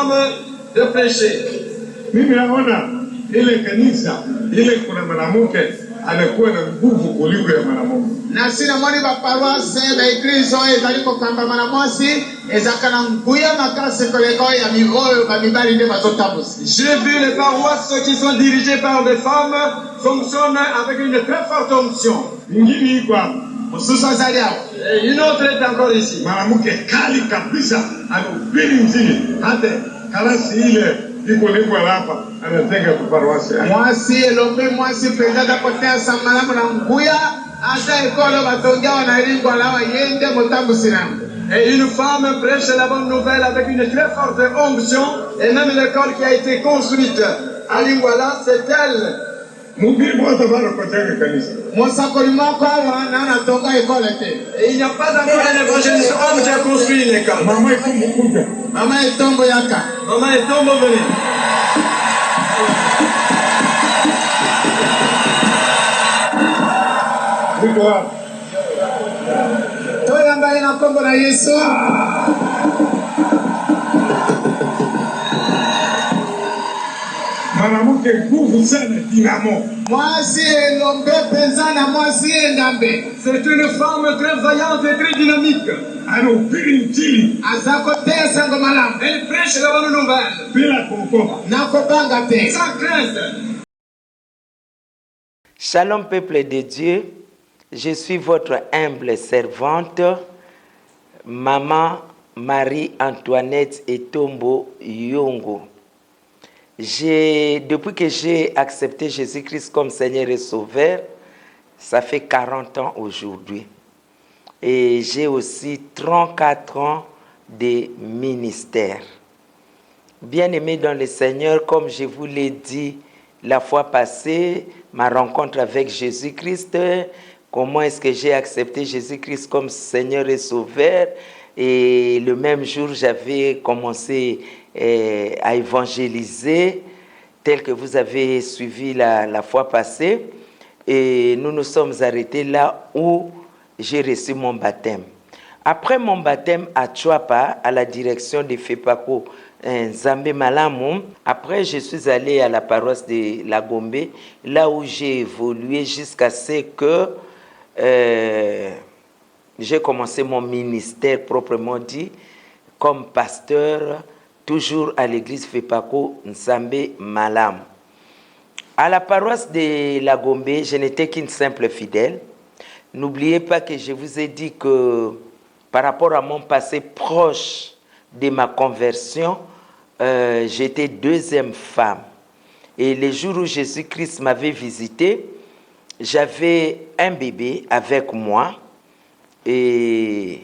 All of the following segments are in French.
femme de prêcher. Mimi naona ile kanisa ile kuna mwanamke anakuwa na nguvu kuliko ya mwanamume. Na sina mwani ba paroisse ba église ezaliko kamba mwanamwasi ezakana nguya makase koleka ya mivoyo ba mibali nde bazotambusi. J'ai vu les paroisses qui sont dirigées par des femmes fonctionnent avec une très forte onction. Ingine iko hapo. Mususa zaliao. Et une autre est encore ici. Mwanamke kali kabisa anahubiri injili hata kalasi ile iko leko hapa anataka kuparwasi. Mwasi elombe mwasi penda kotea samalamu na nguya hata ekolo batongia wanalingwa lawa yende motambusi nangu. Et une femme prêche la bonne nouvelle avec une très forte onction, et même l'école qui a été construite à Lingwala, c'est elle. Et il n'y a pas encore un évangéliste homme qui a construit une école. Maman est tombée venue. Ambaye na kombo na Yesu. Mwanamke nguvu sana dinamo. Mwasi elombe penzana mwasi engambe. C'est une femme très vaillante et très dynamique. Anahubiri injili. Azakotea sango malamu. Elle prêche la bonne nouvelle. Bila kuogopa. Nakopanga te. Sans crainte. Shalom peuple de Dieu. Je suis votre humble servante, Maman Marie-Antoinette Etombo Yongo. Depuis que j'ai accepté Jésus-Christ comme Seigneur et Sauveur, ça fait 40 ans aujourd'hui. Et j'ai aussi 34 ans de ministère. Bien-aimé dans le Seigneur, comme je vous l'ai dit la fois passée, ma rencontre avec Jésus-Christ, comment est-ce que j'ai accepté Jésus-Christ comme Seigneur et Sauveur. Et le même jour, j'avais commencé à évangéliser, tel que vous avez suivi la fois passée. Et nous nous sommes arrêtés là où j'ai reçu mon baptême. Après mon baptême à Tchouapa, à la direction de FEPACO Nzambe Malamu, après je suis allé à la paroisse de La Gombe, là où j'ai évolué jusqu'à ce que j'ai commencé mon ministère proprement dit comme pasteur, toujours à l'église FEPACO Nzambe Malamu. À la paroisse de La Gombe, je n'étais qu'une simple fidèle. N'oubliez pas que je vous ai dit que par rapport à mon passé proche de ma conversion, j'étais deuxième femme. Et les jours où Jésus-Christ m'avait visité, j'avais un bébé avec moi. Et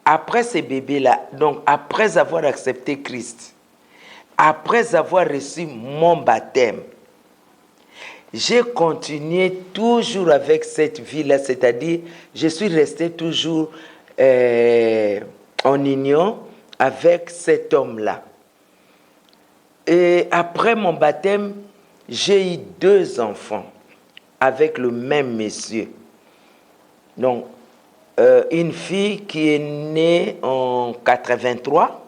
après ce bébé-là, donc après avoir accepté Christ, après avoir reçu mon baptême, j'ai continué toujours avec cette vie-là, c'est-à-dire je suis resté toujours en union avec cet homme-là. Et après mon baptême, j'ai eu 2 enfants avec le même monsieur. Donc, une fille qui est née en 83.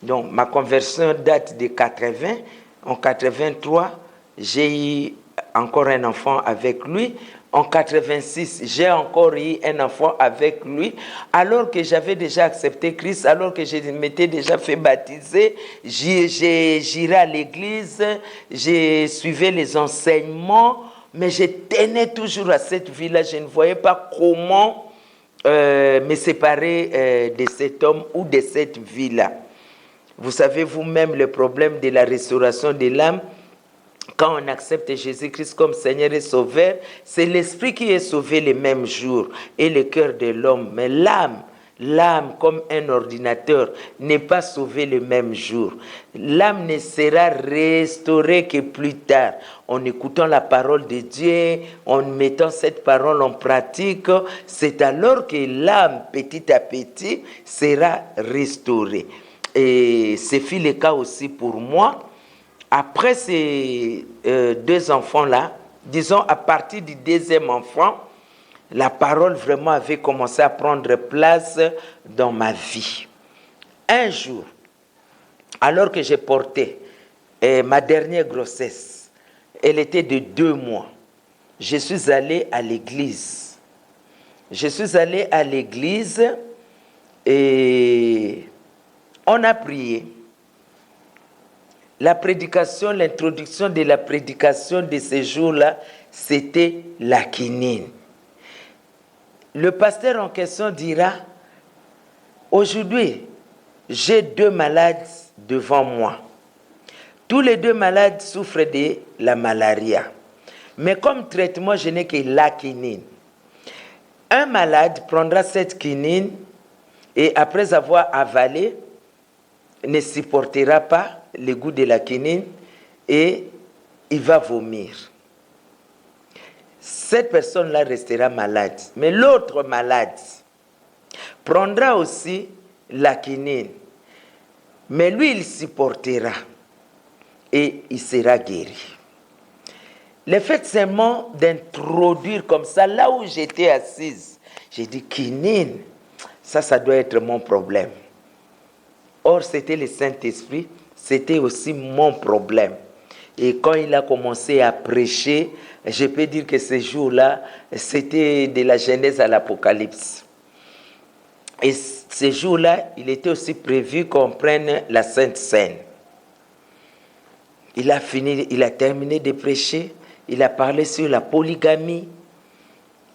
Donc, ma conversion date de 80. En 83, j'ai eu encore un enfant avec lui. En 86, j'ai encore eu un enfant avec lui, alors que j'avais déjà accepté Christ, alors que je m'étais déjà fait baptiser. J'irais à l'église, je suivais les enseignements, mais je tenais toujours à cette vie-là. Je ne voyais pas comment me séparer de cet homme ou de cette vie-là. Vous savez vous-même le problème de la restauration de l'âme. Quand on accepte Jésus-Christ comme Seigneur et Sauveur, c'est l'esprit qui est sauvé le même jour et le cœur de l'homme. Mais l'âme comme un ordinateur n'est pas sauvée le même jour. L'âme ne sera restaurée que plus tard, en écoutant la parole de Dieu, en mettant cette parole en pratique. C'est alors que l'âme, petit à petit, sera restaurée. Et ce fut le cas aussi pour moi. Après ces 2 enfants-là, disons à partir du 2e enfant, la parole vraiment avait commencé à prendre place dans ma vie. Un jour, alors que j'ai porté ma dernière grossesse, elle était de 2 mois. Je suis allé à l'église. Je suis allé à l'église et on a prié. La prédication, l'introduction de la prédication de ces jours-là, c'était la quinine. Le pasteur en question dira, aujourd'hui, j'ai 2 malades devant moi. Tous les 2 malades souffrent de la malaria. Mais comme traitement, je n'ai que la quinine. Un malade prendra cette quinine et après avoir avalé, ne supportera pas le goût de la quinine et il va vomir. Cette personne-là restera malade. Mais l'autre malade prendra aussi la quinine. Mais lui, il supportera et il sera guéri. Le fait seulement d'introduire comme ça, là où j'étais assise, j'ai dit, quinine, ça doit être mon problème. Or, c'était le Saint-Esprit, c'était aussi mon problème. Et quand il a commencé à prêcher, je peux dire que ce jour-là, c'était de la Genèse à l'Apocalypse. Et ce jour-là, il était aussi prévu qu'on prenne la Sainte Seine. Il a terminé de prêcher, il a parlé sur la polygamie,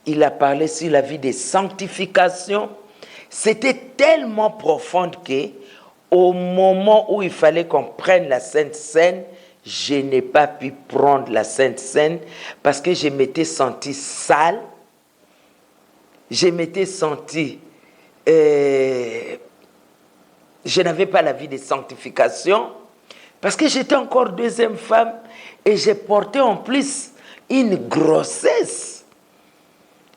il a parlé sur la vie de sanctification. C'était tellement profond que, au moment où il fallait qu'on prenne la Sainte Seine, je n'ai pas pu prendre la Sainte Seine parce que je m'étais senti sale, je m'étais senti... je n'avais pas la vie de sanctification parce que j'étais encore 2e femme et j'ai porté en plus une grossesse.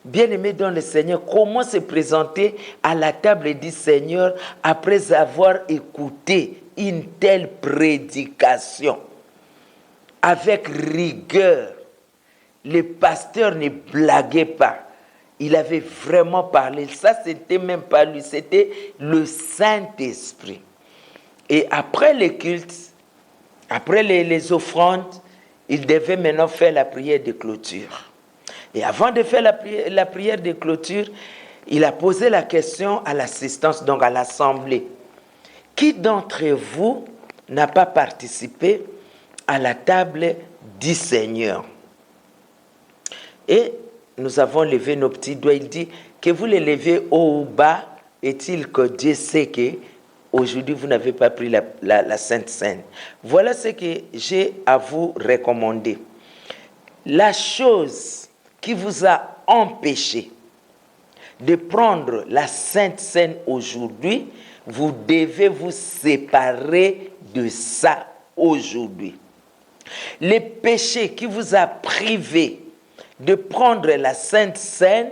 Bien-aimé dans le Seigneur, comment se présenter à la table du Seigneur après avoir écouté une telle prédication? Avec rigueur, le pasteur ne blaguait pas. Il avait vraiment parlé. Ça, c'était même pas lui, c'était le Saint-Esprit. Et après le culte, après les offrandes, il devait maintenant faire la prière de clôture. Et avant de faire la prière de clôture, il a posé la question à l'assistance, donc à l'assemblée. Qui d'entre vous n'a pas participé à la table du Seigneur? Et nous avons levé nos petits doigts. Il dit que vous les levez haut ou bas, est-il que Dieu sait que aujourd'hui vous n'avez pas pris la Sainte Seine. Voilà ce que j'ai à vous recommander. La chose qui vous a empêché de prendre la Sainte Seine aujourd'hui, vous devez vous séparer de ça aujourd'hui. Les péchés qui vous a privé de prendre la Sainte Seine,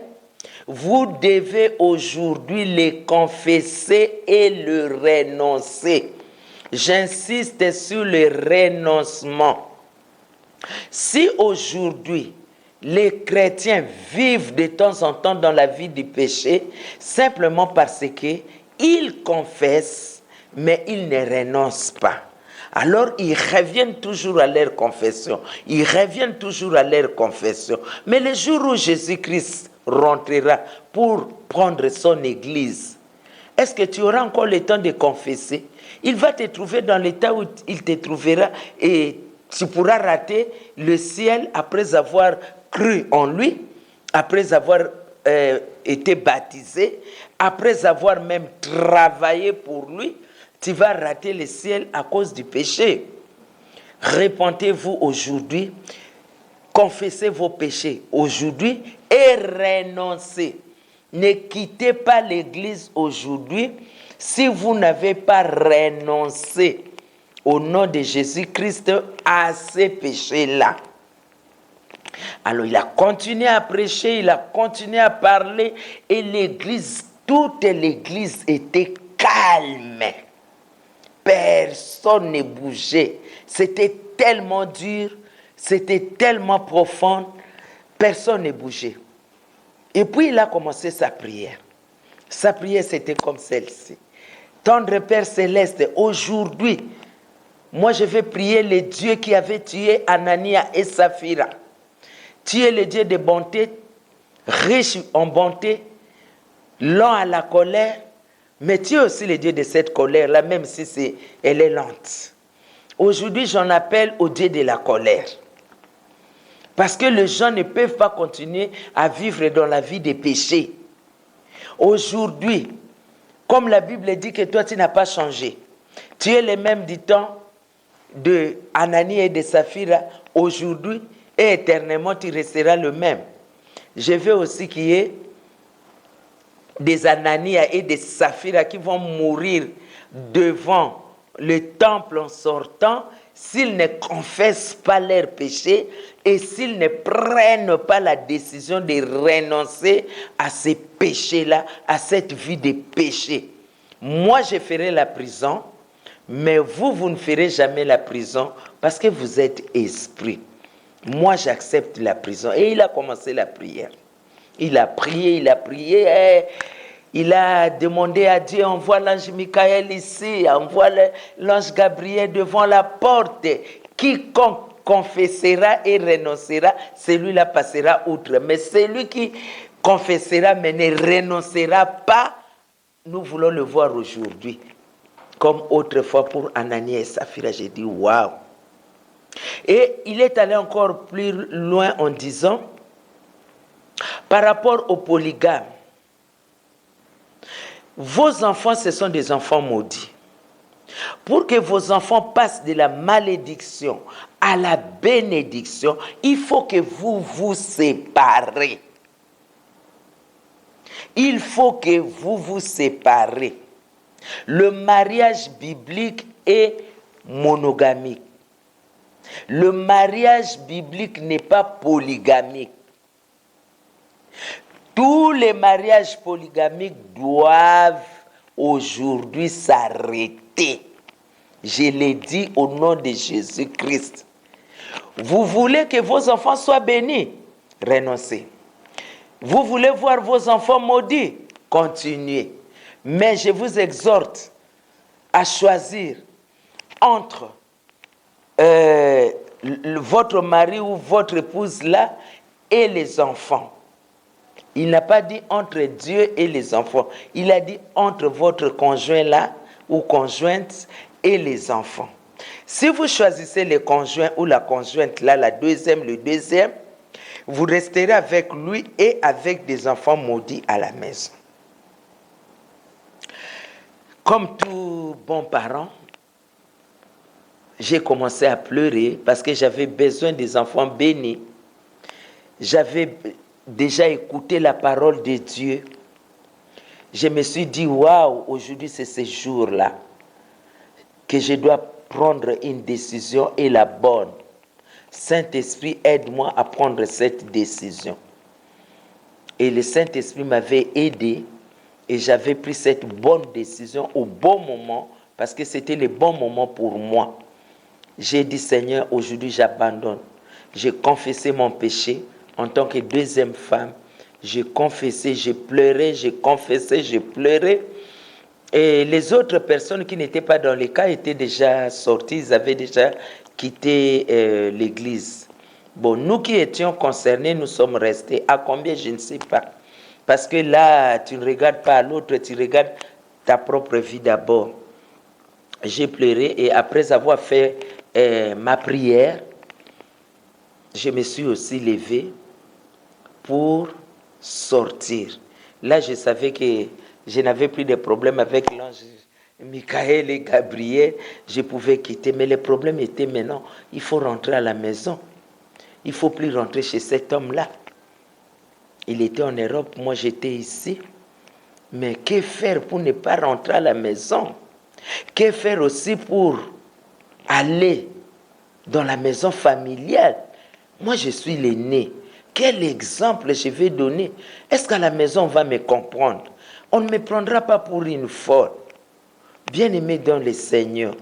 vous devez aujourd'hui les confesser et le renoncer. J'insiste sur le renoncement. Si aujourd'hui, les chrétiens vivent de temps en temps dans la vie du péché, simplement parce qu'ils confessent, mais ils ne renoncent pas. Alors, ils reviennent toujours à leur confession. Ils reviennent toujours à leur confession. Mais le jour où Jésus-Christ rentrera pour prendre son église, est-ce que tu auras encore le temps de confesser? Il va te trouver dans l'état où il te trouvera et tu pourras rater le ciel après avoir cru en lui, après avoir été baptisé, après avoir même travaillé pour lui. Tu vas rater le ciel à cause du péché. Repentez-vous aujourd'hui, confessez vos péchés aujourd'hui et renoncez. Ne quittez pas l'église aujourd'hui si vous n'avez pas renoncé au nom de Jésus-Christ à ces péchés-là. Alors il a continué à prêcher, il a continué à parler et l'église, toute l'église était calme. Personne ne bougeait. C'était tellement dur, c'était tellement profond, personne ne bougeait. Et puis il a commencé sa prière. Sa prière, c'était comme celle-ci. Tendre Père Céleste, aujourd'hui, Moi, je vais prier le Dieu qui avait tué Anania et Saphira. Tu es le Dieu de bonté, riche en bonté, lent à la colère, mais tu es aussi le Dieu de cette colère-là, même si elle est lente. Aujourd'hui, j'en appelle au Dieu de la colère. Parce que les gens ne peuvent pas continuer à vivre dans la vie des péchés. Aujourd'hui, comme la Bible dit que toi, tu n'as pas changé. Tu es le même du temps de Ananie et de Saphira. Aujourd'hui et éternellement, tu resteras le même. Je veux aussi qu'il y ait des Anania et des Saphira qui vont mourir devant le temple en sortant s'ils ne confessent pas leurs péchés et s'ils ne prennent pas la décision de renoncer à ces péchés-là, à cette vie de péché. Moi, je ferai la prison, mais vous ne ferez jamais la prison parce que vous êtes esprit. Moi, j'accepte la prison. Et il a commencé la prière. Il a prié. Il a demandé à Dieu, envoie l'ange Michael ici, envoie l'ange Gabriel devant la porte. Quiconque confessera et renoncera, celui-là passera outre. Mais celui qui confessera mais ne renoncera pas, nous voulons le voir aujourd'hui. Comme autrefois pour Anania et Saphira, j'ai dit waouh. Et il est allé encore plus loin en disant, par rapport aux polygames, vos enfants, ce sont des enfants maudits. Pour que vos enfants passent de la malédiction à la bénédiction, il faut que vous vous séparez. Il faut que vous vous séparez. Le mariage biblique est monogamique. Le mariage biblique n'est pas polygamique. Tous les mariages polygamiques doivent aujourd'hui s'arrêter. Je l'ai dit au nom de Jésus-Christ. Vous voulez que vos enfants soient bénis? Renoncez. Vous voulez voir vos enfants maudits? Continuez. Mais je vous exhorte à choisir entre votre mari ou votre épouse là et les enfants. Il n'a pas dit entre Dieu et les enfants. Il a dit entre votre conjoint là ou conjointe et les enfants. Si vous choisissez le conjoint ou la conjointe là, le deuxième, vous resterez avec lui et avec des enfants maudits à la maison. Comme tout bon parent, j'ai commencé à pleurer parce que j'avais besoin des enfants bénis. J'avais déjà écouté la parole de Dieu. Je me suis dit, waouh, aujourd'hui c'est ce jour-là que je dois prendre une décision et la bonne. Saint-Esprit, aide-moi à prendre cette décision. Et le Saint-Esprit m'avait aidé et j'avais pris cette bonne décision au bon moment parce que c'était le bon moment pour moi. J'ai dit, Seigneur, aujourd'hui j'abandonne. J'ai confessé mon péché. En tant que deuxième femme, j'ai confessé, j'ai pleuré, j'ai confessé, j'ai pleuré. Et les autres personnes qui n'étaient pas dans les cas étaient déjà sorties, ils avaient déjà quitté l'église. Bon, nous qui étions concernés, nous sommes restés. À combien, je ne sais pas. Parce que là, tu ne regardes pas à l'autre, tu regardes ta propre vie d'abord. J'ai pleuré et après avoir fait ma prière, je me suis aussi levé pour sortir. Là, je savais que je n'avais plus de problème avec l'ange Michael et Gabriel. Je pouvais quitter, mais le problème était maintenant, il faut rentrer à la maison. Il ne faut plus rentrer chez cet homme-là. Il était en Europe, moi j'étais ici. Mais que faire pour ne pas rentrer à la maison? Que faire aussi pour aller dans la maison familiale? Moi, je suis l'aîné. Quel exemple je vais donner? Est-ce qu'à la maison, on va me comprendre? On ne me prendra pas pour une folle. Bien-aimé dans le Seigneur,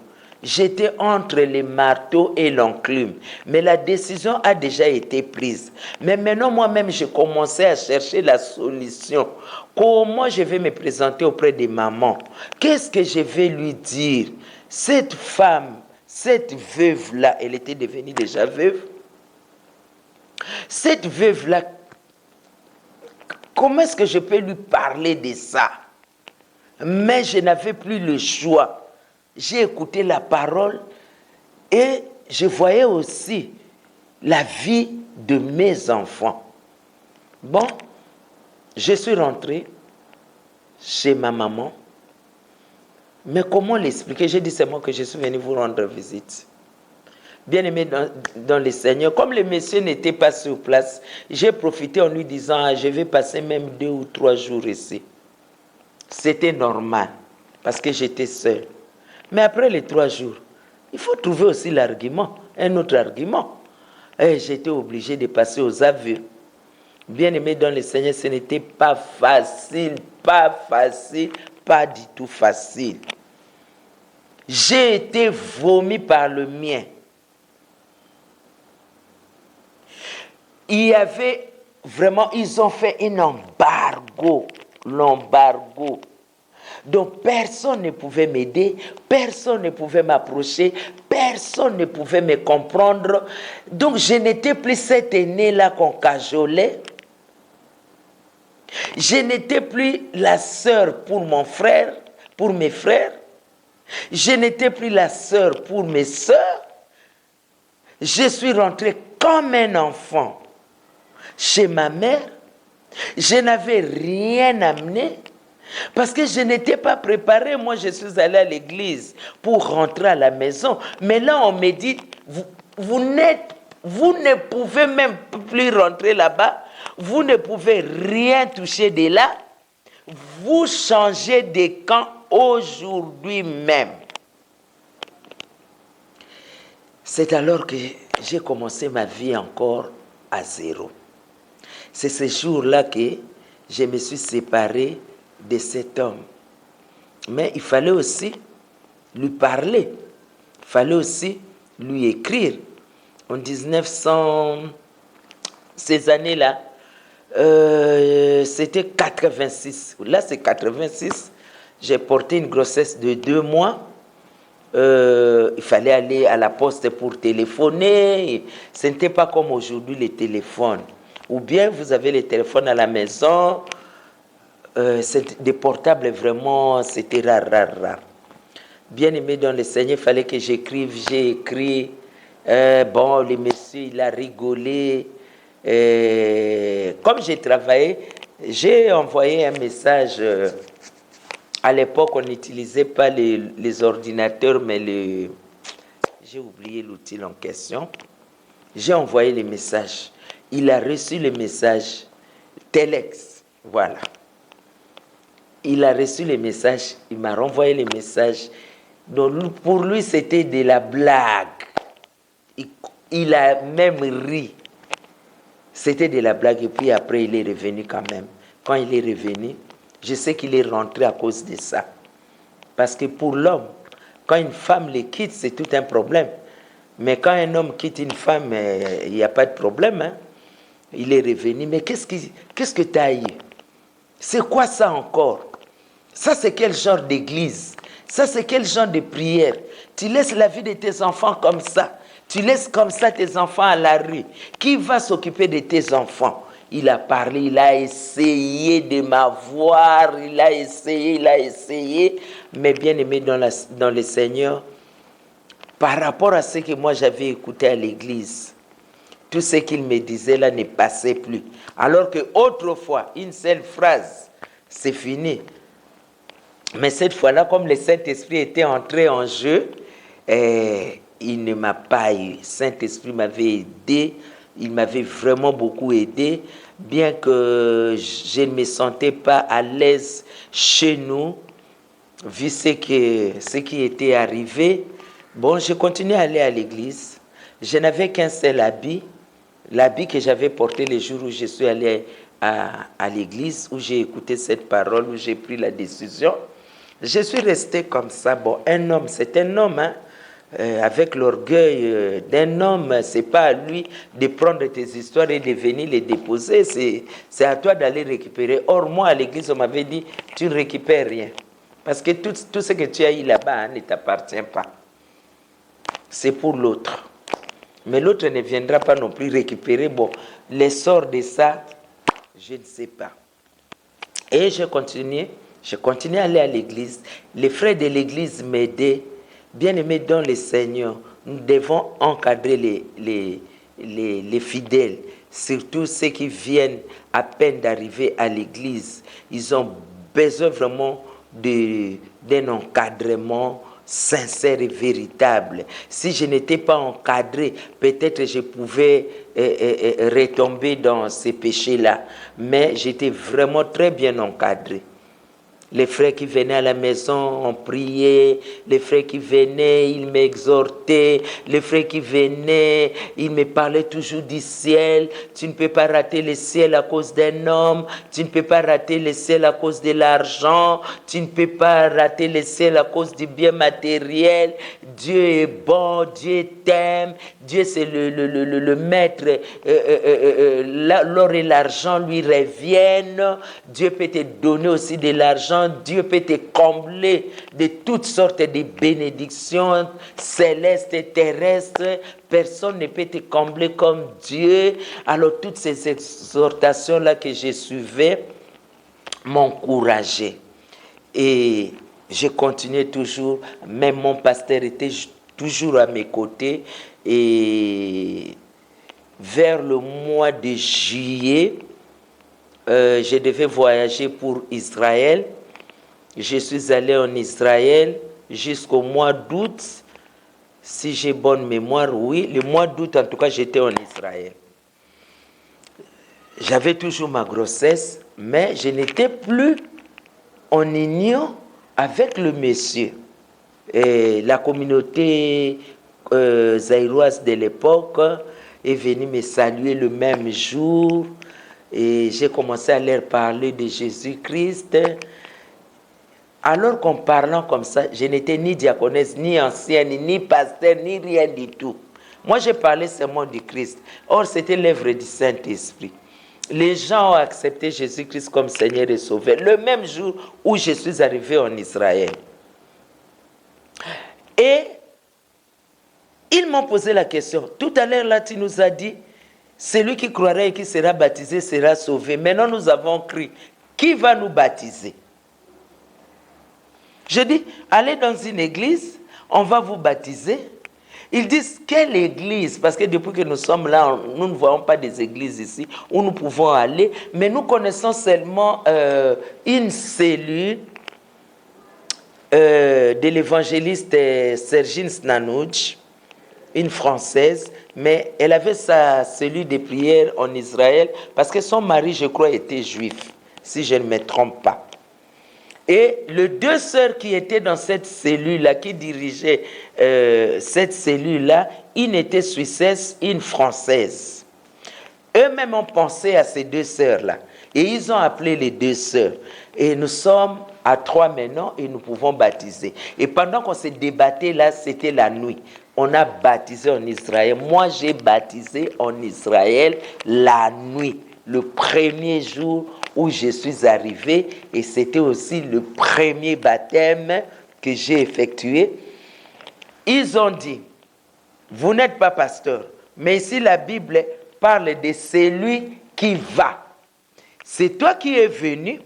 j'étais entre les marteaux et l'enclume. Mais la décision a déjà été prise. Mais maintenant, moi-même, je commençais à chercher la solution. Comment je vais me présenter auprès de maman? Qu'est-ce que je vais lui dire? Cette femme, cette veuve-là, elle était devenue déjà veuve. Cette veuve-là, comment est-ce que je peux lui parler de ça? Mais je n'avais plus le choix. J'ai écouté la parole et je voyais aussi la vie de mes enfants. Bon, je suis rentré chez ma maman. Mais comment l'expliquer? J'ai dit, c'est moi que je suis venu vous rendre visite. Bien-aimé dans le Seigneur, comme le monsieur n'était pas sur place, j'ai profité en lui disant, je vais passer même 2 ou 3 jours ici. C'était normal, parce que j'étais seul. Mais après les 3 jours, il faut trouver aussi l'argument, un autre argument. Et j'étais obligé de passer aux aveux. Bien-aimé dans le Seigneur, ce n'était pas facile, pas du tout facile. J'ai été vomi par le mien. Il y avait vraiment, ils ont fait un embargo, l'embargo. Donc personne ne pouvait m'aider, personne ne pouvait m'approcher, personne ne pouvait me comprendre. Donc je n'étais plus cet aîné-là qu'on cajolait. Je n'étais plus la sœur pour mon frère, pour mes frères. Je n'étais plus la sœur pour mes sœurs. Je suis rentré comme un enfant chez ma mère. Je n'avais rien amené parce que je n'étais pas préparé. Moi, je suis allé à l'église pour rentrer à la maison. Mais là, on me dit, vous ne pouvez même plus rentrer là-bas. Vous ne pouvez rien toucher de là. Vous changez de camp aujourd'hui même. C'est alors que j'ai commencé ma vie encore à zéro. C'est ce jour-là que je me suis séparé de cet homme. Mais il fallait aussi lui parler. Il fallait aussi lui écrire. En 1900, ces années-là, c'était 86. Là, c'est 86. J'ai porté une grossesse de 2 mois. Il fallait aller à la poste pour téléphoner. Ce n'était pas comme aujourd'hui les téléphones. Ou bien vous avez les téléphones à la maison. Des portables, vraiment, c'était rare. Bien aimé dans le Seigneur, il fallait que j'écrive. J'ai écrit. Bon, le monsieur, il a rigolé. Comme j'ai travaillé, j'ai envoyé un message. À l'époque, on n'utilisait pas les ordinateurs, mais j'ai oublié l'outil en question. J'ai envoyé les messages. Il a reçu le message. Telex, voilà. Il a reçu les messages. Il m'a renvoyé les messages. Donc, pour lui, c'était de la blague. Il a même ri. C'était de la blague. Et puis après, il est revenu quand même. Quand il est revenu, je sais qu'il est rentré à cause de ça. Parce que pour l'homme, quand une femme le quitte, c'est tout un problème. Mais quand un homme quitte une femme, il n'y a pas de problème. Hein? Il est revenu. Mais qu'est-ce que tu as eu? C'est quoi ça encore? Ça, c'est quel genre d'église? Ça, c'est quel genre de prière? Tu laisses la vie de tes enfants comme ça. Tu laisses comme ça tes enfants à la rue. Qui va s'occuper de tes enfants? Il a parlé, il a essayé de m'avoir, il a essayé. Mais bien aimé dans le Seigneur, par rapport à ce que moi j'avais écouté à l'église, tout ce qu'il me disait là ne passait plus. Alors que autrefois, une seule phrase, c'est fini. Mais cette fois-là, comme le Saint-Esprit était entré en jeu, il ne m'a pas eu. Le Saint-Esprit m'avait aidé, il m'avait vraiment beaucoup aidé, bien que je ne me sentais pas à l'aise chez nous, vu ce qui était arrivé. Bon, je continuais à aller à l'église. Je n'avais qu'un seul habit, l'habit que j'avais porté le jour où je suis allé à l'église, où j'ai écouté cette parole, où j'ai pris la décision. Je suis resté comme ça. Bon, un homme, c'est un homme, hein? Avec l'orgueil d'un homme, c'est pas à lui de prendre tes histoires et de venir les déposer, c'est à toi d'aller récupérer. Or, moi, à l'église, on m'avait dit, tu ne récupères rien. Parce que tout ce que tu as eu là-bas ne t'appartient pas. c'est pour l'autre. Mais l'autre ne viendra pas non plus récupérer. Bon, l'essor de ça, je ne sais pas. Et je continuais à aller à l'église. Les frères de l'église m'aidaient. Bien-aimés dans le Seigneur, nous devons encadrer les fidèles, surtout ceux qui viennent à peine d'arriver à l'église. Ils ont besoin vraiment d'un encadrement sincère et véritable. Si je n'étais pas encadré, peut-être je pouvais retomber dans ces péchés-là. Mais j'étais vraiment très bien encadré. Les frères qui venaient à la maison, on priait. Les frères qui venaient, ils m'exhortaient. Les frères qui venaient, ils me parlaient toujours du ciel. Tu ne peux pas rater le ciel à cause d'un homme. Tu ne peux pas rater le ciel à cause de l'argent. Tu ne peux pas rater le ciel à cause du bien matériel. Dieu est bon, Dieu t'aime. Dieu, c'est le maître. L'or et l'argent lui reviennent. Dieu peut te donner aussi de l'argent. Dieu peut te combler de toutes sortes de bénédictions célestes et terrestres. Personne ne peut te combler comme Dieu. Alors toutes ces exhortations-là que je suivais m'encourageaient. Et je continuais toujours. Même mon pasteur était toujours à mes côtés. Et vers le mois de juillet, je devais voyager pour Israël. Je suis allé en Israël jusqu'au mois d'août. Si j'ai bonne mémoire, oui. Le mois d'août, en tout cas, j'étais en Israël. J'avais toujours ma grossesse, mais je n'étais plus en union avec le monsieur. Et la communauté zaïroise de l'époque est venue me saluer le même jour. Et j'ai commencé à leur parler de Jésus-Christ. Alors qu'en parlant comme ça, je n'étais ni diaconesse, ni ancienne, ni pasteur, ni rien du tout. Moi, je parlais seulement du Christ. Or, c'était l'œuvre du Saint-Esprit. Les gens ont accepté Jésus-Christ comme Seigneur et Sauveur le même jour où je suis arrivé en Israël. Et ils m'ont posé la question. Tout à l'heure, là, tu nous as dit, celui qui croira et qui sera baptisé sera sauvé. Maintenant, nous avons cru. Qui va nous baptiser? Je dis, allez dans une église, on va vous baptiser. Ils disent, quelle église? Parce que depuis que nous sommes là, nous ne voyons pas des églises ici où nous pouvons aller. Mais nous connaissons seulement une cellule de l'évangéliste Sergine Snanouch, une Française. Mais elle avait sa cellule de prière en Israël parce que son mari, je crois, était juif, si je ne me trompe pas. Et les deux sœurs qui étaient dans cette cellule-là, qui dirigeaient cette cellule-là, une était suissesse, une française. Eux-mêmes ont pensé à ces deux sœurs-là. Et ils ont appelé les deux sœurs. Et nous sommes à 3 maintenant et nous pouvons baptiser. Et pendant qu'on se débattait là, c'était la nuit. On a baptisé en Israël. Moi, j'ai baptisé en Israël la nuit, le premier jour où je suis arrivé, et c'était aussi le premier baptême que j'ai effectué. Ils ont dit, vous n'êtes pas pasteur, mais ici la Bible parle de celui qui va. C'est toi qui es venu,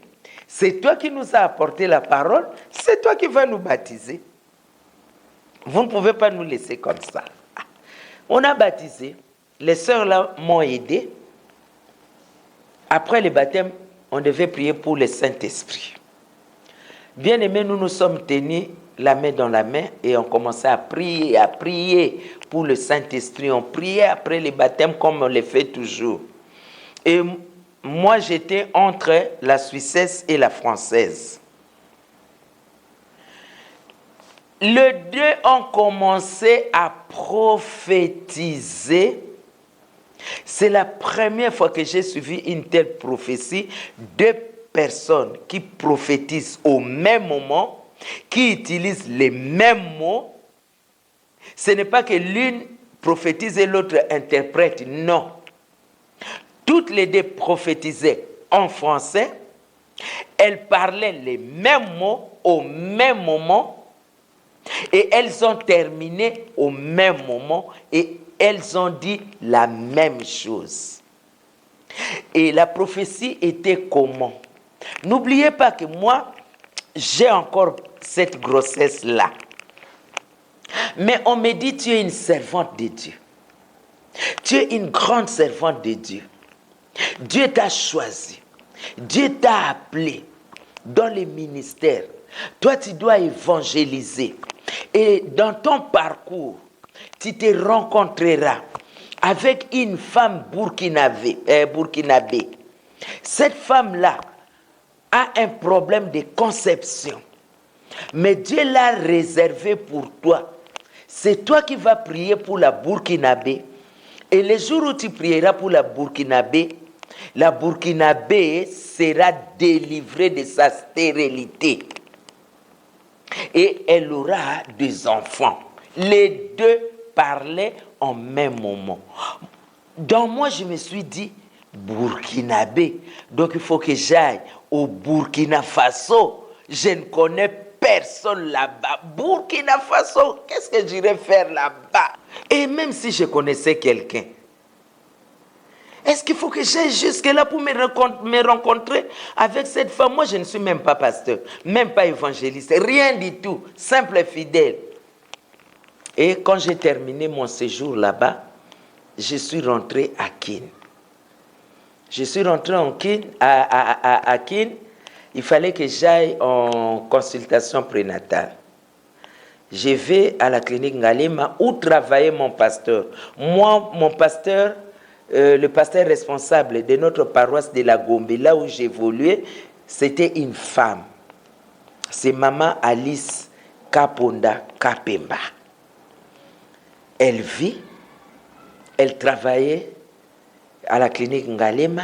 c'est toi qui nous as apporté la parole, c'est toi qui vas nous baptiser. Vous ne pouvez pas nous laisser comme ça. On a baptisé, les sœurs là m'ont aidé. Après le baptême, on devait prier pour le Saint-Esprit. Bien aimés, nous nous sommes tenus la main dans la main et on commençait à prier pour le Saint-Esprit. On priait après le baptême comme on le fait toujours. Et moi, j'étais entre la Suissesse et la Française. Les deux ont commencé à prophétiser. C'est la première fois que j'ai suivi une telle prophétie. Deux personnes qui prophétisent au même moment, qui utilisent les mêmes mots. Ce n'est pas que l'une prophétise et l'autre interprète, non. Toutes les deux prophétisaient en français. Elles parlaient les mêmes mots au même moment. Et elles ont terminé au même moment et elles ont dit la même chose. Et la prophétie était comment? N'oubliez pas que moi, j'ai encore cette grossesse-là. Mais on me dit, tu es une servante de Dieu. Tu es une grande servante de Dieu. Dieu t'a choisi. Dieu t'a appelé dans les ministères. Toi, tu dois évangéliser. Et dans ton parcours, tu te rencontreras avec une femme burkinabé. Cette femme-là a un problème de conception. Mais Dieu l'a réservé pour toi. C'est toi qui vas prier pour la burkinabé. Et le jour où tu prieras pour la burkinabé sera délivrée de sa stérilité. Et elle aura des enfants. Les deux parlaient en même moment. Donc moi, je me suis dit, burkinabé. Donc il faut que j'aille au Burkina Faso. Je ne connais personne là-bas. Burkina Faso, qu'est-ce que j'irais faire là-bas? Et même si je connaissais quelqu'un, est-ce qu'il faut que j'aille jusque-là pour me rencontrer avec cette femme? Moi, je ne suis même pas pasteur, même pas évangéliste, rien du tout, simple et fidèle. Et quand j'ai terminé mon séjour là-bas, je suis rentré à Kin. Je suis rentré à Kin. Il fallait que j'aille en consultation prénatale. Je vais à la clinique Ngalema où travaillait mon pasteur. Moi, mon pasteur, le pasteur responsable de notre paroisse de la Gombe, là où j'évoluais, c'était une femme. C'est Maman Alice Kaponda Kapemba. Elle vit, elle travaillait à la clinique Ngalema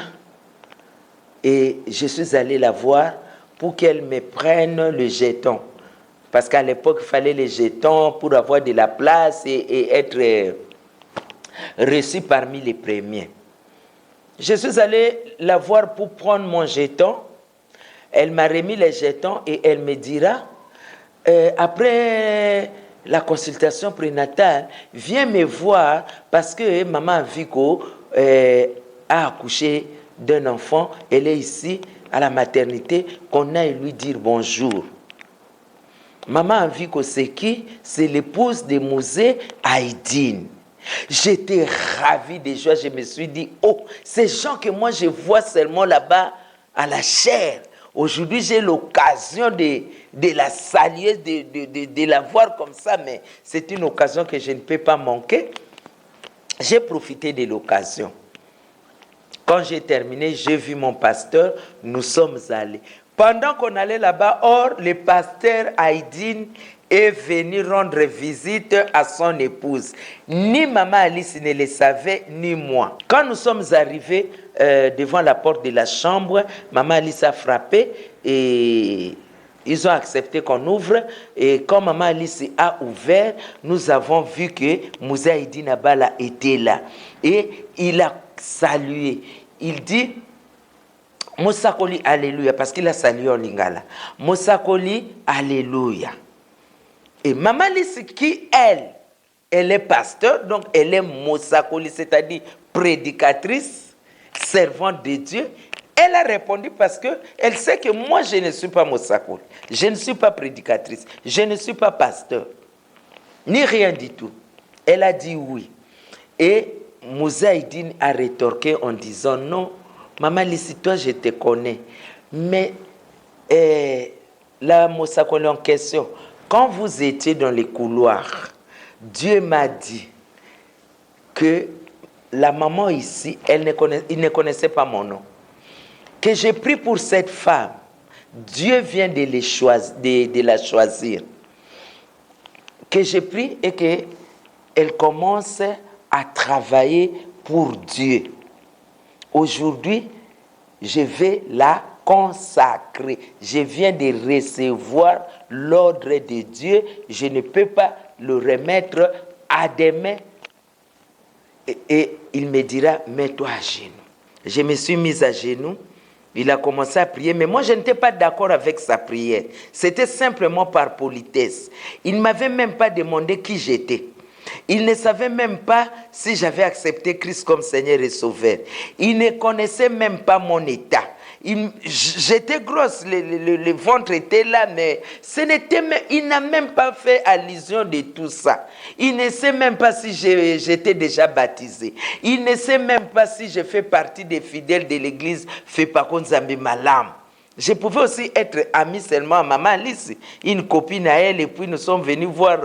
et je suis allé la voir pour qu'elle me prenne le jeton. Parce qu'à l'époque, il fallait les jetons pour avoir de la place et être reçu parmi les premiers. Je suis allé la voir pour prendre mon jeton. Elle m'a remis les jetons et elle me dira, après la consultation prénatale, viens me voir parce que maman Vico a accouché d'un enfant. Elle est ici à la maternité, qu'on aille lui dire bonjour. Maman Vico, c'est qui? C'est l'épouse de Mosé Haïdine. J'étais ravi de joie. Je me suis dit, oh, ces gens que moi je vois seulement là-bas à la chair. Aujourd'hui, j'ai l'occasion de la saluer, de la voir comme ça, mais c'est une occasion que je ne peux pas manquer. J'ai profité de l'occasion. Quand j'ai terminé, j'ai vu mon pasteur, nous sommes allés. Pendant qu'on allait là-bas, le pasteur Haïdine est venu rendre visite à son épouse. Ni Maman Alice ne le savait, ni moi. Quand nous sommes arrivés devant la porte de la chambre, Maman Alice a frappé et ils ont accepté qu'on ouvre. Et quand Maman Alice a ouvert, nous avons vu que Mosé Haïdine Abala était là. Et il a salué. Il dit... Mosakoli, alléluia, parce qu'il a salué en lingala. Mosakoli, alléluia. Et Maman Alice, qui elle est pasteur, donc elle est Mosakoli, c'est-à-dire prédicatrice, servante de Dieu. Elle a répondu parce qu'elle sait que moi, je ne suis pas Mosakoli. Je ne suis pas prédicatrice. Je ne suis pas pasteur. Ni rien du tout. Elle a dit oui. Et Mosé Haïdine a rétorqué en disant non. Maman Alice, toi, je te connais. Mais la Mosakoli en question, quand vous étiez dans les couloirs, Dieu m'a dit que la maman ici, il ne connaissait pas mon nom. Que j'ai pris pour cette femme. Dieu vient de la choisir. Que j'ai pris et qu'elle commence à travailler pour Dieu. Aujourd'hui, je vais la consacrer. Je viens de recevoir l'ordre de Dieu. Je ne peux pas le remettre à des mains. Et il me dira, mets-toi à genoux. Je me suis mise à genoux Il a commencé à prier, mais moi, je n'étais pas d'accord avec sa prière. C'était simplement par politesse. Il ne m'avait même pas demandé qui j'étais. Il ne savait même pas si j'avais accepté Christ comme Seigneur et Sauveur. Il ne connaissait même pas mon état. J'étais grosse, le ventre était là, mais il n'a même pas fait allusion de tout ça. Il ne sait même pas si j'étais déjà baptisé. Il ne sait même pas si je fais partie des fidèles de l'église Fepakonzambi Malam. Je pouvais aussi être ami seulement à Maman Alice, une copine à elle, et puis nous sommes venus voir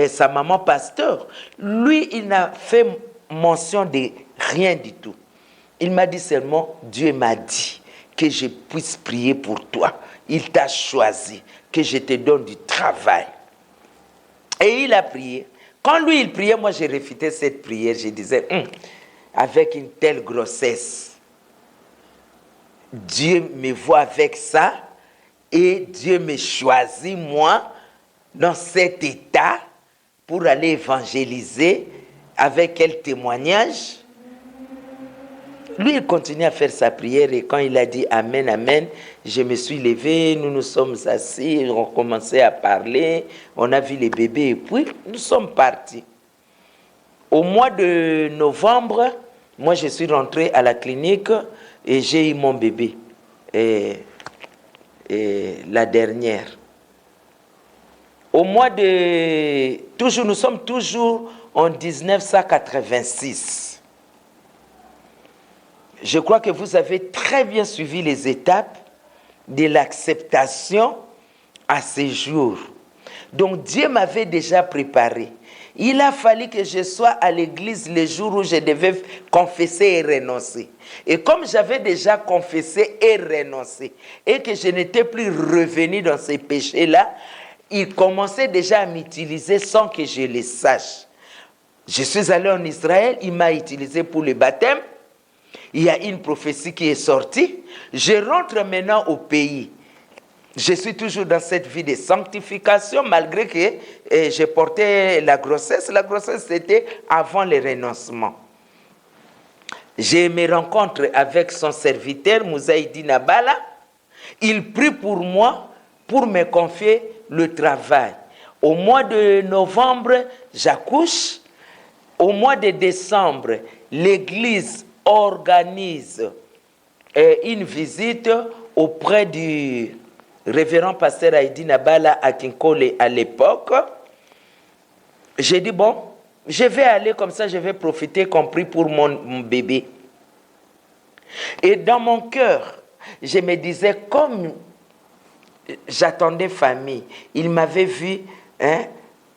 sa maman pasteur. Lui, il n'a fait mention de rien du tout. Il m'a dit seulement, Dieu m'a dit que je puisse prier pour toi. Il t'a choisi, que je te donne du travail. Et il a prié. Quand lui, il priait, moi, je réfutais cette prière. Je disais, avec une telle grossesse, Dieu me voit avec ça et Dieu me choisit, moi, dans cet état pour aller évangéliser. Avec quel témoignage? Lui, il continue à faire sa prière et quand il a dit Amen, Amen, je me suis levé, nous nous sommes assis, on commençait à parler, on a vu les bébés et puis nous sommes partis. Au mois de novembre, moi je suis rentré à la clinique et j'ai eu mon bébé, la dernière. Au mois de... nous sommes toujours en 1986. Je crois que vous avez très bien suivi les étapes de l'acceptation à ce jour. Donc Dieu m'avait déjà préparé. Il a fallu que je sois à l'église le jour où je devais confesser et renoncer. Et comme j'avais déjà confessé et renoncé, et que je n'étais plus revenu dans ces péchés-là, il commençait déjà à m'utiliser sans que je le sache. Je suis allé en Israël, il m'a utilisé pour le baptême. Il y a une prophétie qui est sortie. Je rentre maintenant au pays. Je suis toujours dans cette vie de sanctification, malgré que j'ai porté la grossesse. La grossesse, c'était avant le renoncement. Je me rencontre avec son serviteur, Mouzaïdi Nabala. Il prie pour moi pour me confier le travail. Au mois de novembre, j'accouche. Au mois de décembre, l'église organise une visite auprès du révérend pasteur Haïdi Nabala à Kinkole à l'époque. J'ai dit, bon, je vais aller comme ça, je vais profiter, compris pour mon bébé. Et dans mon cœur, je me disais, comme j'attendais famille, il m'avait vu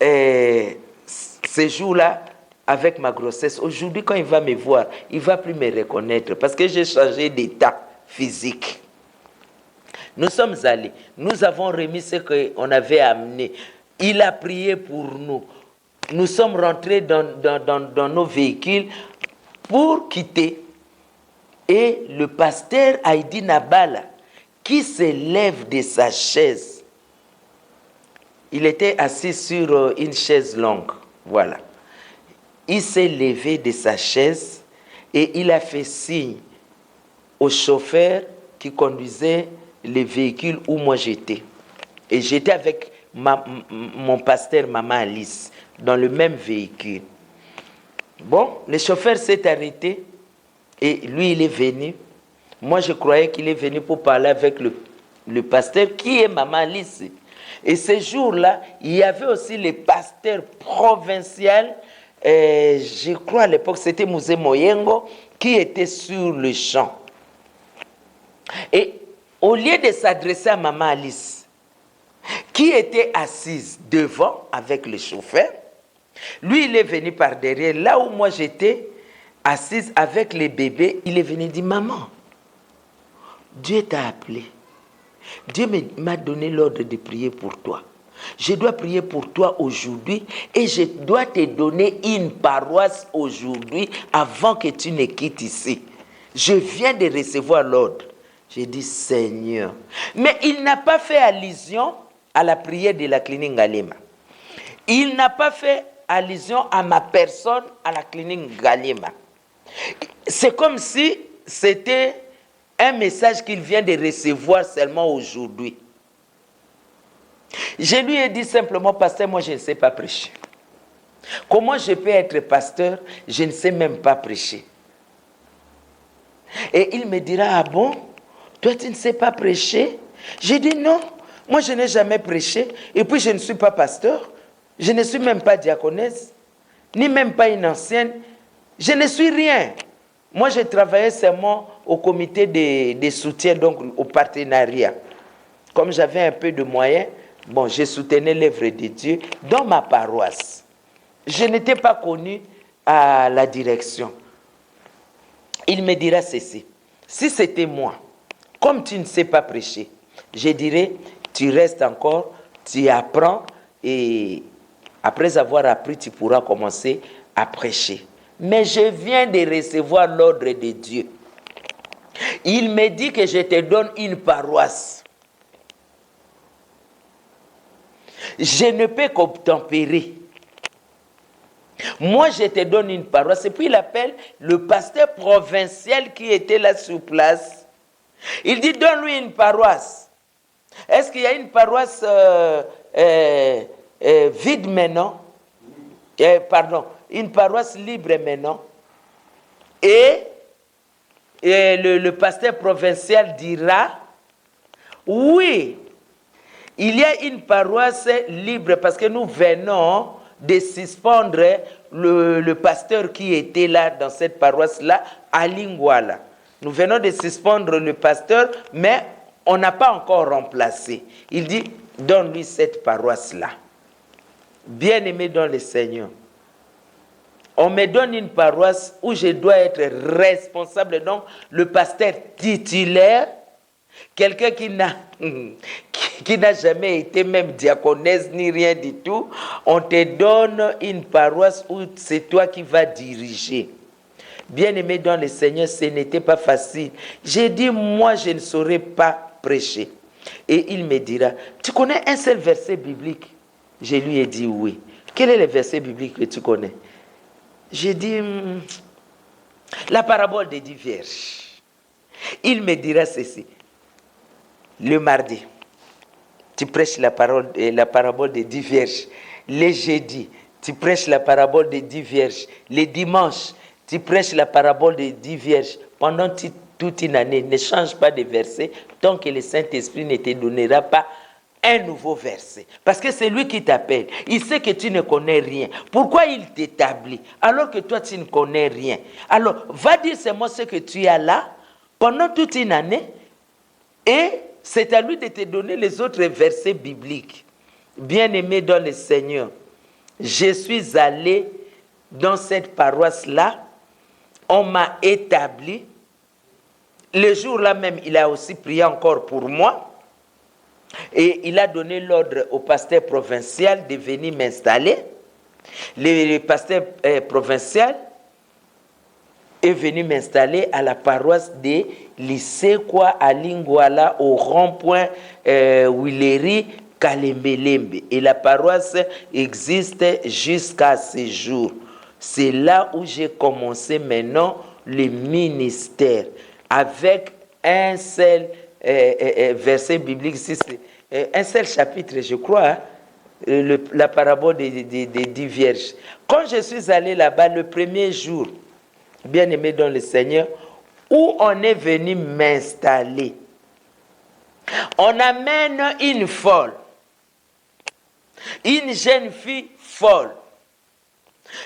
ces jours-là, avec ma grossesse. Aujourd'hui, quand il va me voir, il ne va plus me reconnaître parce que j'ai changé d'état physique. Nous sommes allés. Nous avons remis ce qu'on avait amené. Il a prié pour nous. Nous sommes rentrés dans nos véhicules pour quitter. Et le pasteur Haïdi Nabala, qui se lève de sa chaise, il était assis sur une chaise longue. Voilà. Il s'est levé de sa chaise et il a fait signe au chauffeur qui conduisait le véhicule où moi j'étais. Et j'étais avec mon pasteur Maman Alice dans le même véhicule. Bon, le chauffeur s'est arrêté et lui il est venu. Moi je croyais qu'il est venu pour parler avec le pasteur qui est Maman Alice. Et ce jour-là, il y avait aussi le pasteur provincial. Je crois à l'époque c'était Mouzé Moyengo qui était sur le champ. Et au lieu de s'adresser à Maman Alice, qui était assise devant avec le chauffeur, lui il est venu par derrière, là où moi j'étais assise avec les bébés, il est venu dire, maman, Dieu t'a appelé. Dieu m'a donné l'ordre de prier pour toi. Je dois prier pour toi aujourd'hui et je dois te donner une paroisse aujourd'hui avant que tu ne quittes ici. Je viens de recevoir l'ordre. J'ai dit, Seigneur. Mais il n'a pas fait allusion à la prière de la clinique Ngalema. Il n'a pas fait allusion à ma personne à la clinique Ngalema. C'est comme si c'était un message qu'il vient de recevoir seulement aujourd'hui. Je lui ai dit simplement, pasteur, moi je ne sais pas prêcher. Comment je peux être pasteur? Je ne sais même pas prêcher. Et il me dira, ah bon? Toi tu ne sais pas prêcher? J'ai dit non, moi je n'ai jamais prêché. Et puis je ne suis pas pasteur. Je ne suis même pas diaconesse. Ni même pas une ancienne. Je ne suis rien. Moi je travaillais seulement au comité de soutien, donc au partenariat. Comme j'avais un peu de moyens, bon, je soutenais l'œuvre de Dieu dans ma paroisse. Je n'étais pas connu à la direction. Il me dira ceci. Si c'était moi, comme tu ne sais pas prêcher, je dirais, tu restes encore, tu apprends et après avoir appris, tu pourras commencer à prêcher. Mais je viens de recevoir l'ordre de Dieu. Il me dit que je te donne une paroisse. Je ne peux qu'obtempérer. Moi, je te donne une paroisse. Et puis, il appelle le pasteur provincial qui était là sur place. Il dit, donne-lui une paroisse. Est-ce qu'il y a une paroisse vide maintenant? Pardon, une paroisse libre maintenant? Et le pasteur provincial dira, oui, il y a une paroisse libre parce que nous venons de suspendre le pasteur qui était là dans cette paroisse-là à Lingwala. Nous venons de suspendre le pasteur, mais on n'a pas encore remplacé. Il dit, donne-lui cette paroisse-là. Bien-aimé dans le Seigneur, on me donne une paroisse où je dois être responsable, donc le pasteur titulaire, quelqu'un qui n'a jamais été même diaconesse ni rien du tout. On te donne une paroisse où c'est toi qui vas diriger. Bien-aimé dans le Seigneur, ce n'était pas facile. J'ai dit, moi, je ne saurais pas prêcher. Et il me dira, tu connais un seul verset biblique? Je lui ai dit oui. Quel est le verset biblique que tu connais? J'ai dit, la parabole des 10 vierges. Il me dira ceci. Le mardi, tu prêches la parabole des 10 vierges. Le jeudi, tu prêches la parabole des 10 vierges. Le dimanche, tu prêches la parabole des 10 vierges. Pendant toute une année, ne change pas de verset tant que le Saint-Esprit ne te donnera pas un nouveau verset. Parce que c'est lui qui t'appelle. Il sait que tu ne connais rien. Pourquoi il t'établit alors que toi tu ne connais rien? Alors, va dire seulement ce que tu as là pendant toute une année et c'est à lui de te donner les autres versets bibliques. Bien-aimé dans le Seigneur, je suis allé dans cette paroisse-là. On m'a établi. Le jour-là même, il a aussi prié encore pour moi. Et il a donné l'ordre au pasteur provincial de venir m'installer. Le pasteur provincial est venu m'installer à la paroisse de Lisekwa à Lingwala au rond-point Wileri Kalembelembe. Et la paroisse existe jusqu'à ce jour. C'est là où j'ai commencé maintenant le ministère avec un seul verset biblique, un seul chapitre, je crois, hein, la parabole des 10 vierges. Quand je suis allé là-bas le premier jour, bien-aimé dans le Seigneur, où on est venu m'installer, on amène une folle, une jeune fille folle.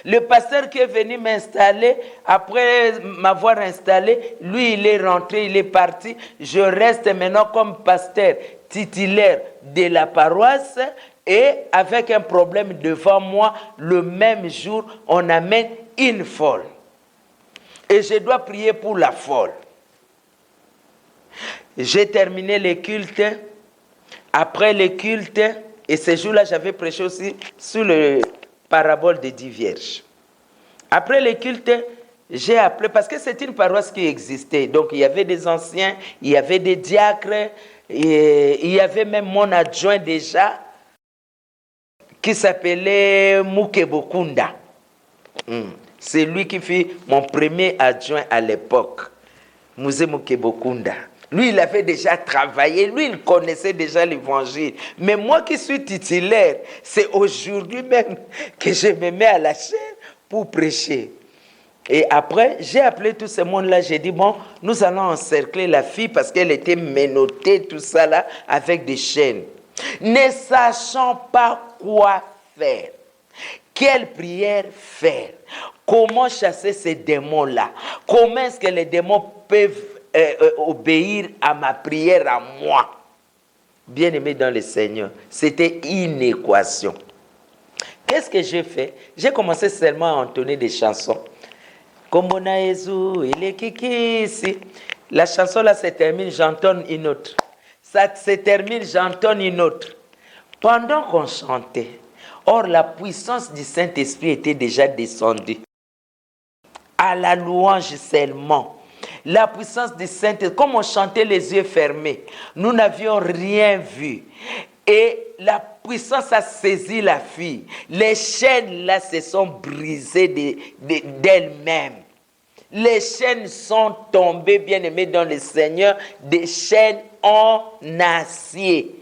Le pasteur qui est venu m'installer, après m'avoir installé, lui il est rentré, il est parti. Je reste maintenant comme pasteur titulaire de la paroisse et avec un problème devant moi, le même jour, on amène une folle. Et je dois prier pour la folle. J'ai terminé le culte. Après le culte, et ce jour-là, j'avais prêché aussi sur le parabole des 10 vierges. Après le culte, j'ai appelé, parce que c'est une paroisse qui existait. Donc, il y avait des anciens, il y avait des diacres, et il y avait même mon adjoint déjà, qui s'appelait Mukebokunda. C'est lui qui fut mon premier adjoint à l'époque. Musemu Kebokunda. Lui, il avait déjà travaillé, lui, il connaissait déjà l'évangile. Mais moi qui suis titulaire, c'est aujourd'hui même que je me mets à la chaîne pour prêcher. Et après, j'ai appelé tout ce monde-là, j'ai dit, bon, nous allons encercler la fille parce qu'elle était menottée, tout ça là, avec des chaînes. Ne sachant pas quoi faire, quelle prière faire, comment chasser ces démons-là, comment est-ce que les démons peuvent obéir à ma prière à moi. Bien-aimé dans le Seigneur, c'était une équation. Qu'est-ce que j'ai fait? J'ai commencé seulement à entonner des chansons. Komona Yezu, il est kiki ici. La chanson là se termine, j'entonne une autre. Ça se termine, j'entonne une autre. Pendant qu'on chantait, or la puissance du Saint-Esprit était déjà descendue. À la louange seulement. La puissance du Saint-Esprit, comme on chantait les yeux fermés, nous n'avions rien vu. Et la puissance a saisi la fille. Les chaînes là se sont brisées d'elles-mêmes. Les chaînes sont tombées, bien-aimés dans le Seigneur, des chaînes en acier.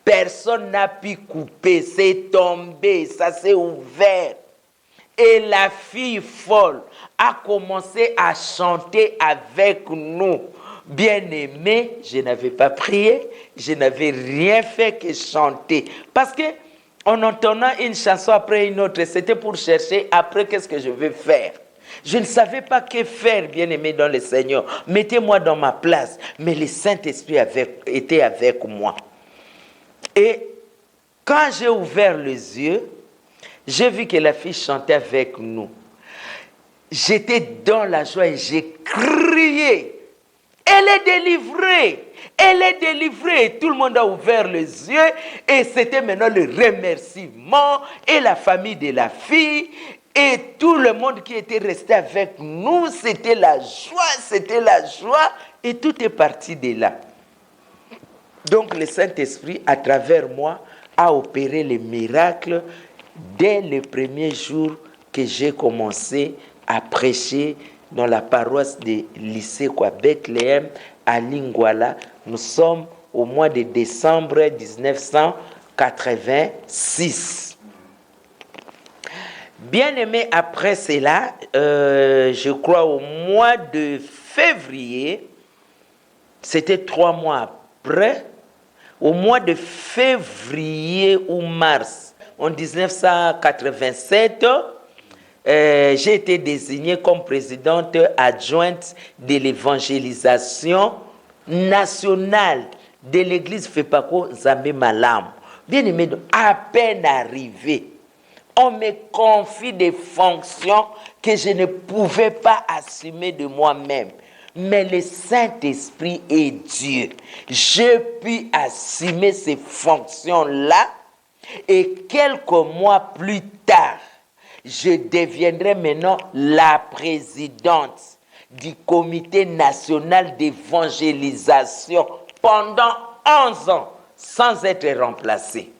Personne n'a pu couper, c'est tombé, ça s'est ouvert. Et la fille folle a commencé à chanter avec nous. Bien-aimé, je n'avais pas prié, je n'avais rien fait que chanter. Parce que en entendant une chanson après une autre, c'était pour chercher après qu'est-ce que je vais faire. Je ne savais pas que faire, bien-aimé dans le Seigneur. Mettez-moi dans ma place. Mais le Saint-Esprit était avec moi. Et quand j'ai ouvert les yeux, j'ai vu que la fille chantait avec nous. J'étais dans la joie et j'ai crié. Elle est délivrée. Elle est délivrée. Et tout le monde a ouvert les yeux. Et c'était maintenant le remerciement. Et la famille de la fille. Et tout le monde qui était resté avec nous. C'était la joie. C'était la joie. Et tout est parti de là. Donc le Saint-Esprit, à travers moi, a opéré les miracles dès le premier jour que j'ai commencé à prêcher dans la paroisse de lycée Bethléem à Lingwala. Nous sommes au mois de décembre 1986. Bien aimé, après cela, je crois au mois de février, c'était 3 mois après, au mois de février ou mars, en 1987, j'ai été désignée comme présidente adjointe de l'évangélisation nationale de l'église Fepako Nzambe Malamu. Bien aimé, à peine arrivé, on me confie des fonctions que je ne pouvais pas assumer de moi-même. Mais le Saint-Esprit est Dieu. Je puis assumer ces fonctions-là et quelques mois plus tard, je deviendrai maintenant la présidente du comité national d'évangélisation pendant 11 ans sans être remplacée.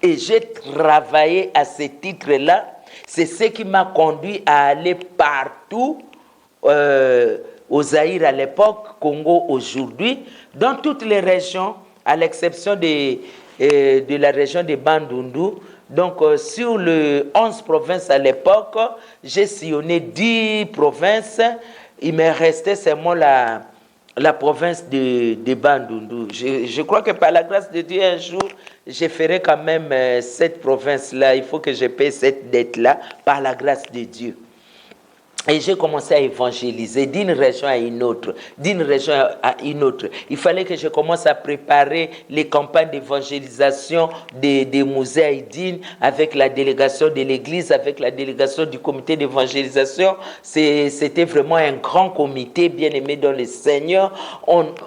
Et j'ai travaillé à ce titre-là. C'est ce qui m'a conduit à aller partout, au Zaïre à l'époque, Congo aujourd'hui, dans toutes les régions, à l'exception de la région de Bandundu. Donc, sur les 11 provinces à l'époque, j'ai sillonné 10 provinces. Il me restait seulement la province de Bandundu. Je crois que par la grâce de Dieu, un jour, je ferai quand même cette province-là. Il faut que je paie cette dette-là par la grâce de Dieu. Et j'ai commencé à évangéliser d'une région à une autre, d'une région à une autre. Il fallait que je commence à préparer les campagnes d'évangélisation des Mouzaïdines avec la délégation de l'église, avec la délégation du comité d'évangélisation. C'était vraiment un grand comité, bien aimé dans le Seigneur.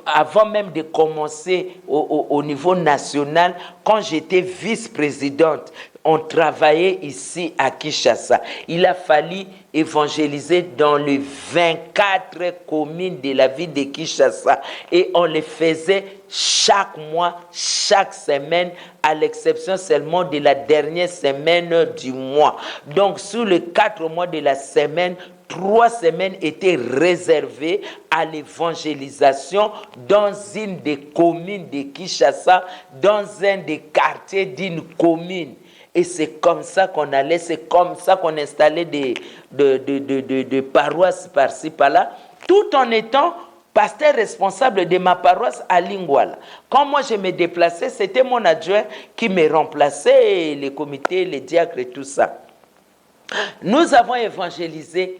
Avant même de commencer au niveau national, quand j'étais vice-présidente, on travaillait ici à Kinshasa. Il a fallu évangéliser dans les 24 communes de la ville de Kinshasa. Et on le faisait chaque mois, chaque semaine, à l'exception seulement de la dernière semaine du mois. Donc, sur les 4 mois de la semaine, 3 semaines étaient réservées à l'évangélisation dans une des communes de Kinshasa, dans un des quartiers d'une commune. Et c'est comme ça qu'on allait, c'est comme ça qu'on installait des paroisses par-ci, par-là, tout en étant pasteur responsable de ma paroisse à Lingwala. Quand moi je me déplaçais, c'était mon adjoint qui me remplaçait, les comités, les diacres et tout ça. Nous avons évangélisé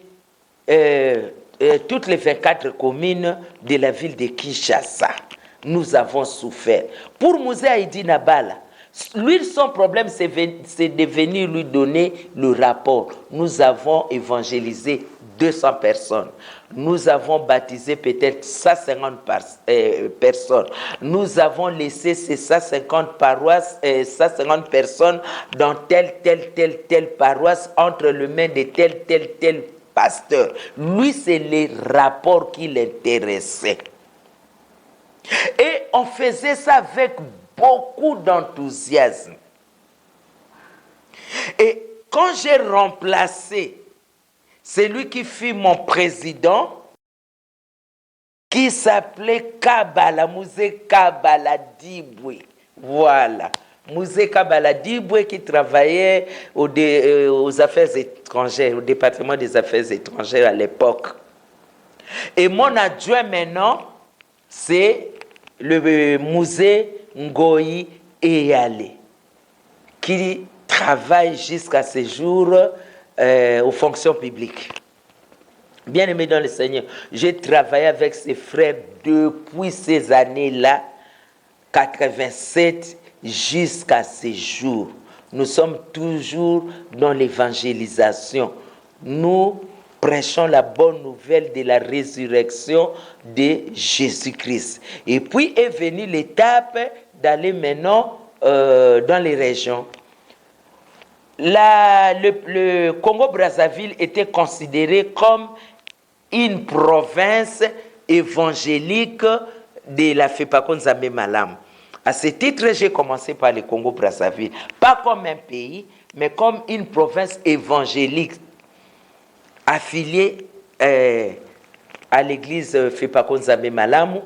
toutes les 24 communes de la ville de Kinshasa. Nous avons souffert. Pour Mouzé Haïdi Nabala, lui, son problème, c'est de venir lui donner le rapport. Nous avons évangélisé 200 personnes. Nous avons baptisé peut-être 150 personnes. Nous avons laissé ces 150 paroisses, 150 personnes dans telle paroisse entre les mains de tel pasteur. Lui, c'est les rapports qui l'intéressaient. Et on faisait ça avec beaucoup d'enthousiasme. Et quand j'ai remplacé celui qui fut mon président, qui s'appelait Kabala, Mouzé Kabala Dibwe. Voilà. Mouzé Kabala Dibwe qui travaillait aux affaires étrangères, au département des affaires étrangères à l'époque. Et mon adjoint maintenant, c'est le Mouzé Ngoyi Eyale, qui travaille jusqu'à ce jour aux fonctions publiques. Bien aimé dans le Seigneur, j'ai travaillé avec ses frères depuis ces années-là, 87 jusqu'à ces jours. Nous sommes toujours dans l'évangélisation. Nous prêchons la bonne nouvelle de la résurrection de Jésus-Christ. Et puis est venue l'étape d'aller maintenant dans les régions. Le Congo-Brazzaville était considéré comme une province évangélique de la FEPACO Nzambe Malamu. À ce titre, j'ai commencé par le Congo-Brazzaville, pas comme un pays, mais comme une province évangélique affiliée à l'église FEPACO Nzambe Malamu.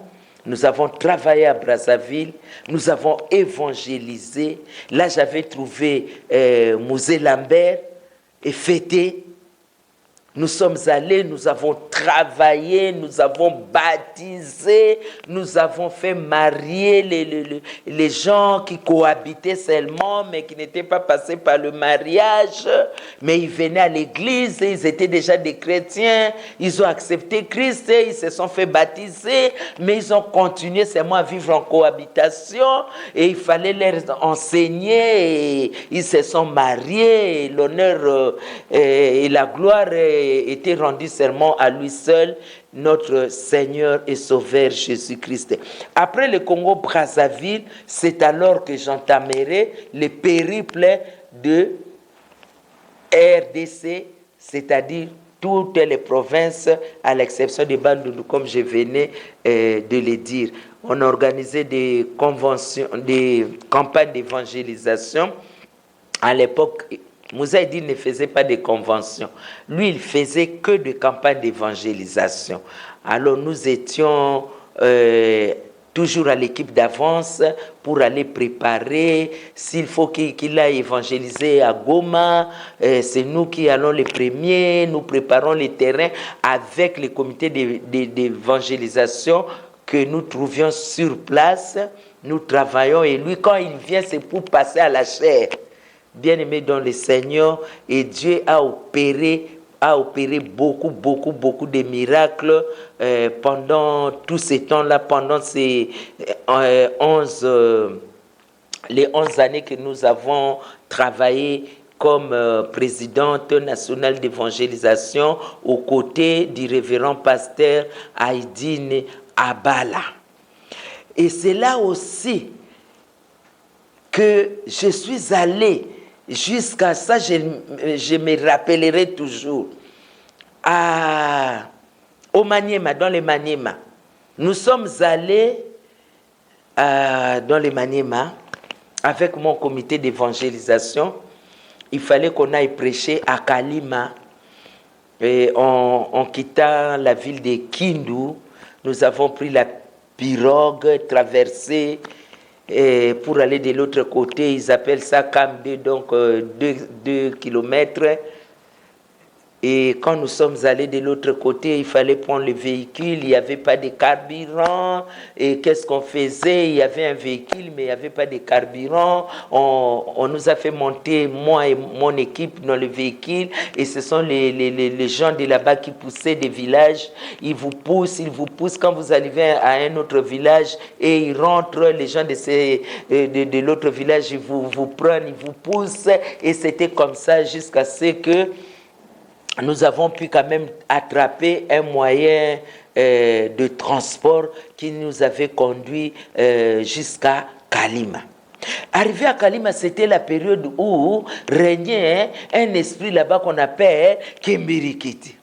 Nous avons travaillé à Brazzaville, nous avons évangélisé. Là, j'avais trouvé Mouzé Lambert et fêté. Nous sommes allés, nous avons travaillé, nous avons baptisé, nous avons fait marier les gens qui cohabitaient seulement, mais qui n'étaient pas passés par le mariage. Mais ils venaient à l'église, ils étaient déjà des chrétiens, ils ont accepté Christ, ils se sont fait baptiser, mais ils ont continué seulement à vivre en cohabitation. Et il fallait leur enseigner, et ils se sont mariés, et l'honneur et la gloire était rendu seulement à lui seul, notre Seigneur et Sauveur Jésus-Christ. Après le Congo-Brazzaville, c'est alors que j'entamerai le périple de RDC, c'est-à-dire toutes les provinces, à l'exception de Bandundu, comme je venais de le dire. On organisait des conventions, des campagnes d'évangélisation. À l'époque, Mouzé Haïdi ne faisait pas de conventions. Lui, il faisait que des campagnes d'évangélisation. Alors, nous étions toujours à l'équipe d'avance pour aller préparer. S'il faut qu'il aille évangéliser à Goma, c'est nous qui allons les premiers. Nous préparons les terrains avec les comités d'évangélisation que nous trouvions sur place. Nous travaillons et lui, quand il vient, c'est pour passer à la chair. Bien-aimé dans le Seigneur, et Dieu a opéré beaucoup de miracles pendant tous ces temps-là, pendant ces 11 années que nous avons travaillé comme présidente nationale d'évangélisation aux côtés du révérend pasteur Haïdi Abala. Et c'est là aussi que je suis allé. Jusqu'à ça, je me rappellerai toujours. Au Maniema, dans les Maniema. Nous sommes allés dans les Maniema avec mon comité d'évangélisation. Il fallait qu'on aille prêcher à Kalima. Et en quittant la ville de Kindu, nous avons pris la pirogue, traversé pour aller de l'autre côté. Ils appellent ça Kambe, donc 2 kilomètres. Et quand nous sommes allés de l'autre côté, il fallait prendre le véhicule, il n'y avait pas de carburant. Et qu'est-ce qu'on faisait? Il y avait un véhicule, mais il n'y avait pas de carburant. On nous a fait monter, moi et mon équipe, dans le véhicule. Et ce sont les gens de là-bas qui poussaient des villages. Ils vous poussent. Quand vous arrivez à un autre village et ils rentrent, les gens de l'autre village, ils vous prennent, ils vous poussent. Et c'était comme ça jusqu'à ce que nous avons pu quand même attraper un moyen de transport qui nous avait conduit jusqu'à Kalima. Arrivé à Kalima, c'était la période où régnait un esprit là-bas qu'on appelle Kimbirikiti.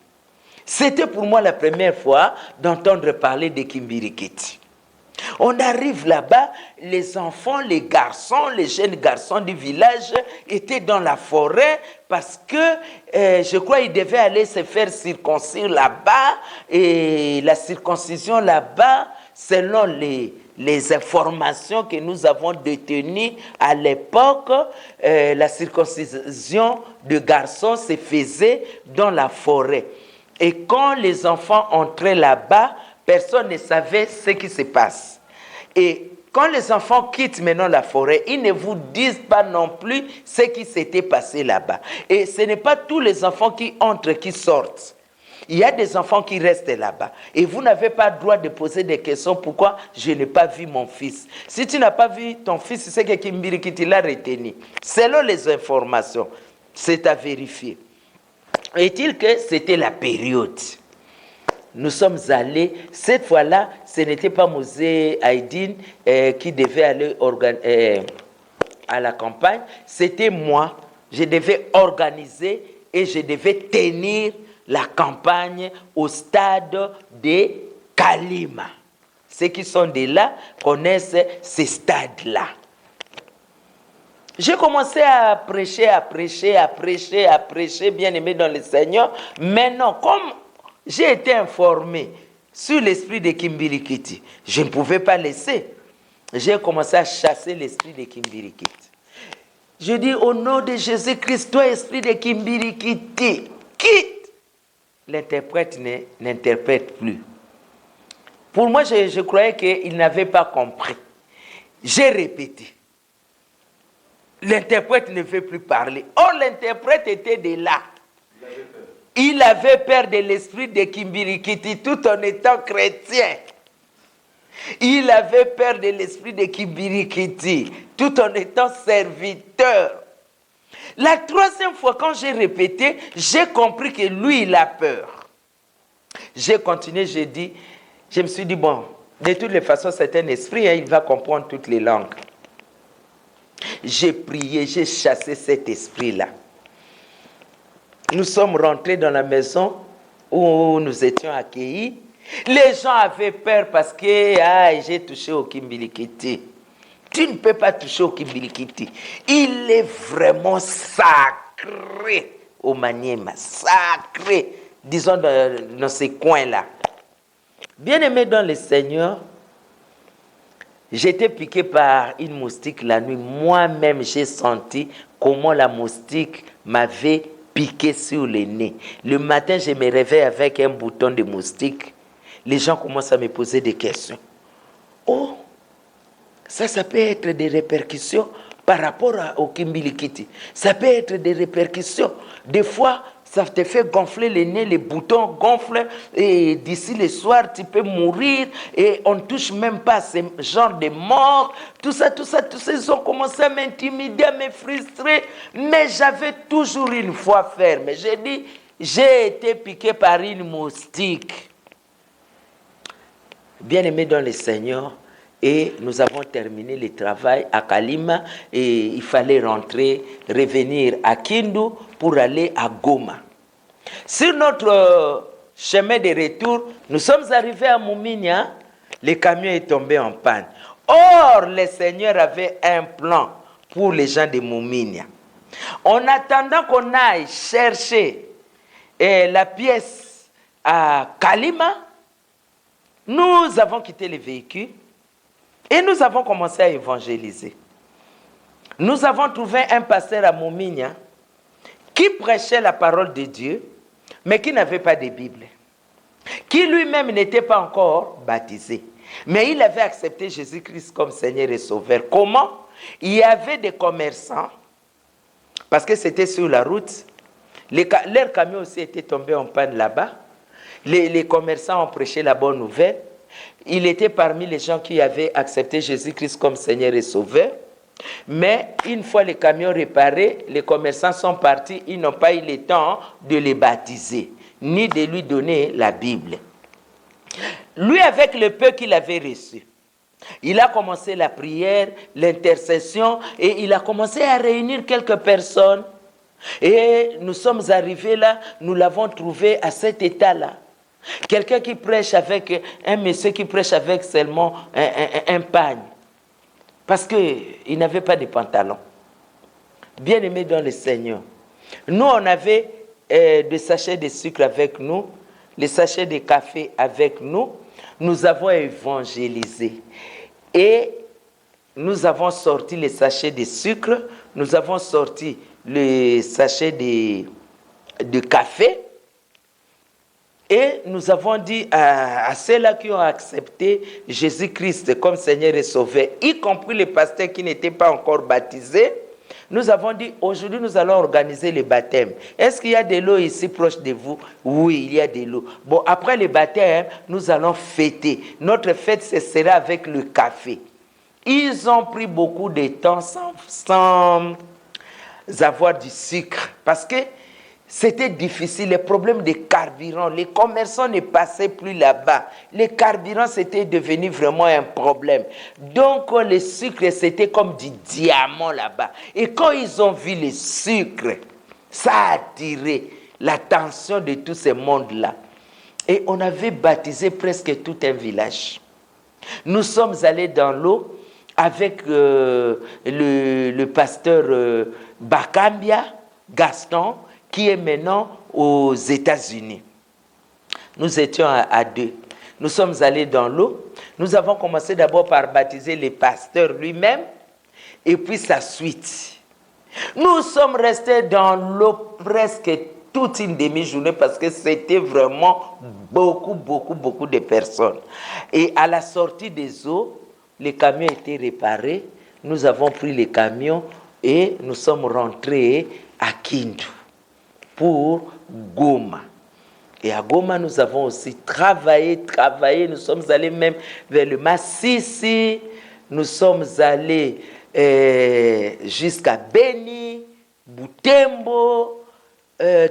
C'était pour moi la première fois d'entendre parler de Kimbirikiti. On arrive là-bas, les enfants, les garçons, les jeunes garçons du village étaient dans la forêt parce que je crois qu'ils devaient aller se faire circoncire là-bas. Et la circoncision là-bas, selon les informations que nous avons détenues à l'époque, la circoncision de garçons se faisait dans la forêt. Et quand les enfants entraient là-bas, personne ne savait ce qui se passe. Et quand les enfants quittent maintenant la forêt, ils ne vous disent pas non plus ce qui s'était passé là-bas. Et ce n'est pas tous les enfants qui entrent, qui sortent. Il y a des enfants qui restent là-bas. Et vous n'avez pas le droit de poser des questions. Pourquoi je n'ai pas vu mon fils? Si tu n'as pas vu ton fils, c'est que Kimbirikiti l'a retenu. Selon les informations, c'est à vérifier. Est-il que c'était la période? Nous sommes allés, cette fois-là, ce n'était pas Mosé Haïdine qui devait aller à la campagne, c'était moi. Je devais organiser et je devais tenir la campagne au stade de Kalima. Ceux qui sont de là connaissent ces stades-là. J'ai commencé à prêcher, bien aimé dans le Seigneur. Maintenant, comme j'ai été informé sur l'esprit de Kimbirikiti, je ne pouvais pas laisser. J'ai commencé à chasser l'esprit de Kimbirikiti. Je dis au nom de Jésus-Christ, toi esprit de Kimbirikiti, quitte. L'interprète n'interprète plus. Pour moi, je croyais qu'il n'avait pas compris. J'ai répété. L'interprète ne veut plus parler. Or, l'interprète était de là. Il avait peur de l'esprit de Kimbirikiti tout en étant chrétien. Il avait peur de l'esprit de Kimbirikiti tout en étant serviteur. La troisième fois, quand j'ai répété, j'ai compris que lui, il a peur. J'ai continué, je me suis dit, bon, de toutes les façons, c'est un esprit, il va comprendre toutes les langues. J'ai prié, j'ai chassé cet esprit-là. Nous sommes rentrés dans la maison où nous étions accueillis. Les gens avaient peur parce que j'ai touché au Kimbirikiti. Tu ne peux pas toucher au Kimbirikiti. Il est vraiment sacré au Maniema. Sacré, disons dans ces coins-là. Bien-aimé dans le Seigneur, j'étais piqué par une moustique la nuit. Moi-même, j'ai senti comment la moustique m'avait piqué sur le nez. Le matin, je me réveille avec un bouton de moustique. Les gens commencent à me poser des questions. Oh, ça peut être des répercussions par rapport au Kimbirikiti. Ça peut être des répercussions. Des fois, ça te fait gonfler le nez, les boutons gonflent, et d'ici le soir, tu peux mourir, et on ne touche même pas à ce genre de mort. Tout ça, ils ont commencé à m'intimider, à me frustrer, mais j'avais toujours une foi ferme. J'ai dit, j'ai été piqué par une moustique. Bien-aimé dans le Seigneur, et nous avons terminé le travail à Kalima, et il fallait rentrer, revenir à Kindu pour aller à Goma. Sur notre chemin de retour, nous sommes arrivés à Muminya, le camion est tombé en panne. Or, le Seigneur avait un plan pour les gens de Muminya. En attendant qu'on aille chercher la pièce à Kalima, nous avons quitté le véhicule et nous avons commencé à évangéliser. Nous avons trouvé un pasteur à Momigna qui prêchait la parole de Dieu, mais qui n'avait pas de Bible, qui lui-même n'était pas encore baptisé. Mais il avait accepté Jésus-Christ comme Seigneur et Sauveur. Comment? Il y avait des commerçants, parce que c'était sur la route. Leurs camions aussi étaient tombés en panne là-bas. Les commerçants ont prêché la bonne nouvelle. Il était parmi les gens qui avaient accepté Jésus-Christ comme Seigneur et Sauveur. Mais une fois les camions réparés, les commerçants sont partis. Ils n'ont pas eu le temps de les baptiser, ni de lui donner la Bible. Lui, avec le peu qu'il avait reçu, il a commencé la prière, l'intercession, et il a commencé à réunir quelques personnes. Et nous sommes arrivés là, nous l'avons trouvé à cet état-là. Quelqu'un qui prêche avec, un monsieur qui prêche avec seulement un pagne. Parce qu'il n'avait pas de pantalon. Bien aimé dans le Seigneur. Nous, on avait des sachets de sucre avec nous, les sachets de café avec nous. Nous avons évangélisé. Et nous avons sorti les sachets de sucre, nous avons sorti les sachets de café. Et nous avons dit à ceux-là qui ont accepté Jésus-Christ comme Seigneur et Sauveur, y compris les pasteurs qui n'étaient pas encore baptisés, nous avons dit, aujourd'hui nous allons organiser le baptême. Est-ce qu'il y a de l'eau ici proche de vous? Oui, il y a de l'eau. Bon, après le baptême, nous allons fêter. Notre fête, ce sera avec le café. Ils ont pris beaucoup de temps sans avoir du sucre, parce que c'était difficile, les problèmes de carburant, les commerçants ne passaient plus là-bas. Les carburants, c'était devenu vraiment un problème. Donc, le sucre, c'était comme du diamant là-bas. Et quand ils ont vu le sucre, ça a attiré l'attention de tout ce monde-là. Et on avait baptisé presque tout un village. Nous sommes allés dans l'eau avec le pasteur Bakambia, Gaston, qui est maintenant aux États-Unis. Nous étions à deux. Nous sommes allés dans l'eau. Nous avons commencé d'abord par baptiser le pasteur lui-même et puis sa suite. Nous sommes restés dans l'eau presque toute une demi-journée parce que c'était vraiment beaucoup de personnes. Et à la sortie des eaux, les camions étaient réparés. Nous avons pris les camions et nous sommes rentrés à Kindu pour Goma. Et à Goma, nous avons aussi travaillé. Nous sommes allés même vers le Massissi. Nous sommes allés jusqu'à Beni, Butembo.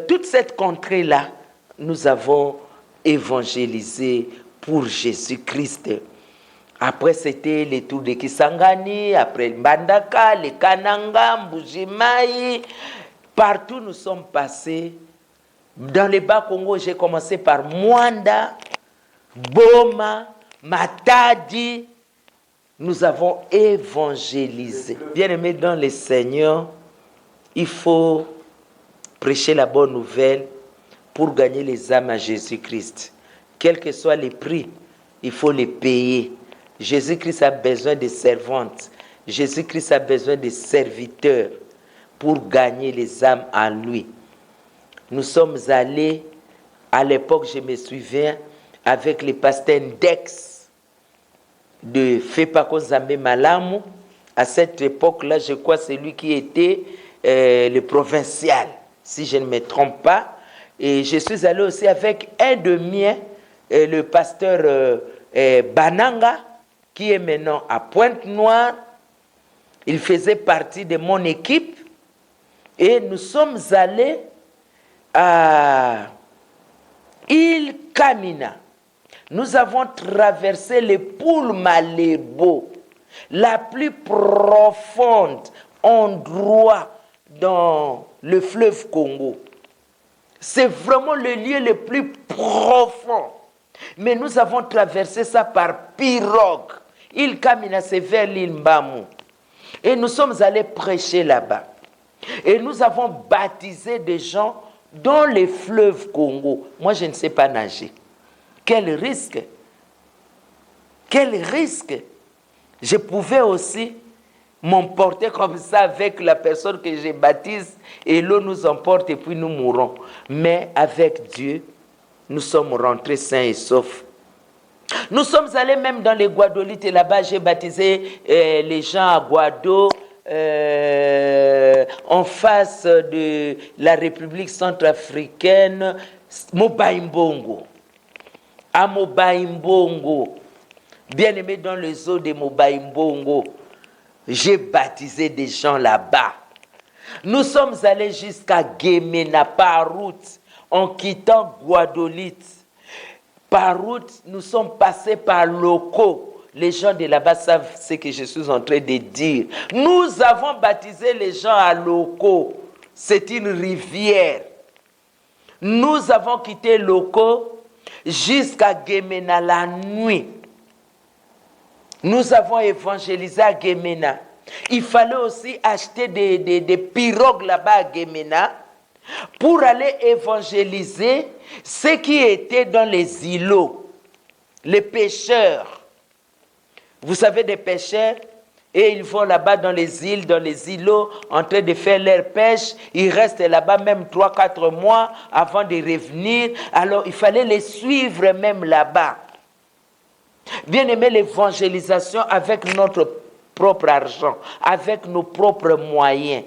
Toute cette contrée-là, nous avons évangélisé pour Jésus-Christ. Après, c'était les tours de Kisangani, après Mbandaka, les Kananga, Mbujimai. Partout, nous sommes passés. Dans les Bas-Congo, j'ai commencé par Mwanda, Boma, Matadi. Nous avons évangélisé. Bien-aimés dans le Seigneur, il faut prêcher la bonne nouvelle pour gagner les âmes à Jésus-Christ. Quels que soient les prix, il faut les payer. Jésus-Christ a besoin de servantes. Jésus-Christ a besoin de serviteurs pour gagner les âmes à lui. Nous sommes allés, à l'époque, je me souviens, avec les pasteurs Dex de Fepako Zambé Malamu. À cette époque-là, je crois c'est lui qui était le provincial, si je ne me trompe pas. Et je suis allé aussi avec un de miens, le pasteur Bananga, qui est maintenant à Pointe-Noire. Il faisait partie de mon équipe. Et nous sommes allés à Il Kamina. Nous avons traversé le Poul Malebo, la plus profonde endroit dans le fleuve Congo. C'est vraiment le lieu le plus profond. Mais nous avons traversé ça par pirogue. Il Kamina, c'est vers l'île Mbamou. Et nous sommes allés prêcher là-bas. Et nous avons baptisé des gens dans les fleuves Congo. Moi, je ne sais pas nager. Quel risque! Quel risque! Je pouvais aussi m'emporter comme ça avec la personne que je baptise et l'eau nous emporte et puis nous mourrons. Mais avec Dieu, nous sommes rentrés sains et saufs. Nous sommes allés même dans les Guadolites et là-bas j'ai baptisé les gens à Guado, en face de la République centrafricaine, Mobaïmbongo. À Mobaïmbongo, bien aimé dans les eaux de Mobaïmbongo, j'ai baptisé des gens là-bas. Nous sommes allés jusqu'à Guémena par route, en quittant Guadolite. Par route, nous sommes passés par Loko. Les gens de là-bas savent ce que je suis en train de dire. Nous avons baptisé les gens à Loko. C'est une rivière. Nous avons quitté Loko jusqu'à Guémena la nuit. Nous avons évangélisé à Guémena. Il fallait aussi acheter des pirogues là-bas à Guémena pour aller évangéliser ceux qui étaient dans les îlots, les pêcheurs. Vous savez, des pêcheurs, et ils vont là-bas dans les îles, dans les îlots, en train de faire leur pêche. Ils restent là-bas même 3-4 mois avant de revenir. Alors, il fallait les suivre même là-bas. Bien aimé, l'évangélisation avec notre propre argent, avec nos propres moyens.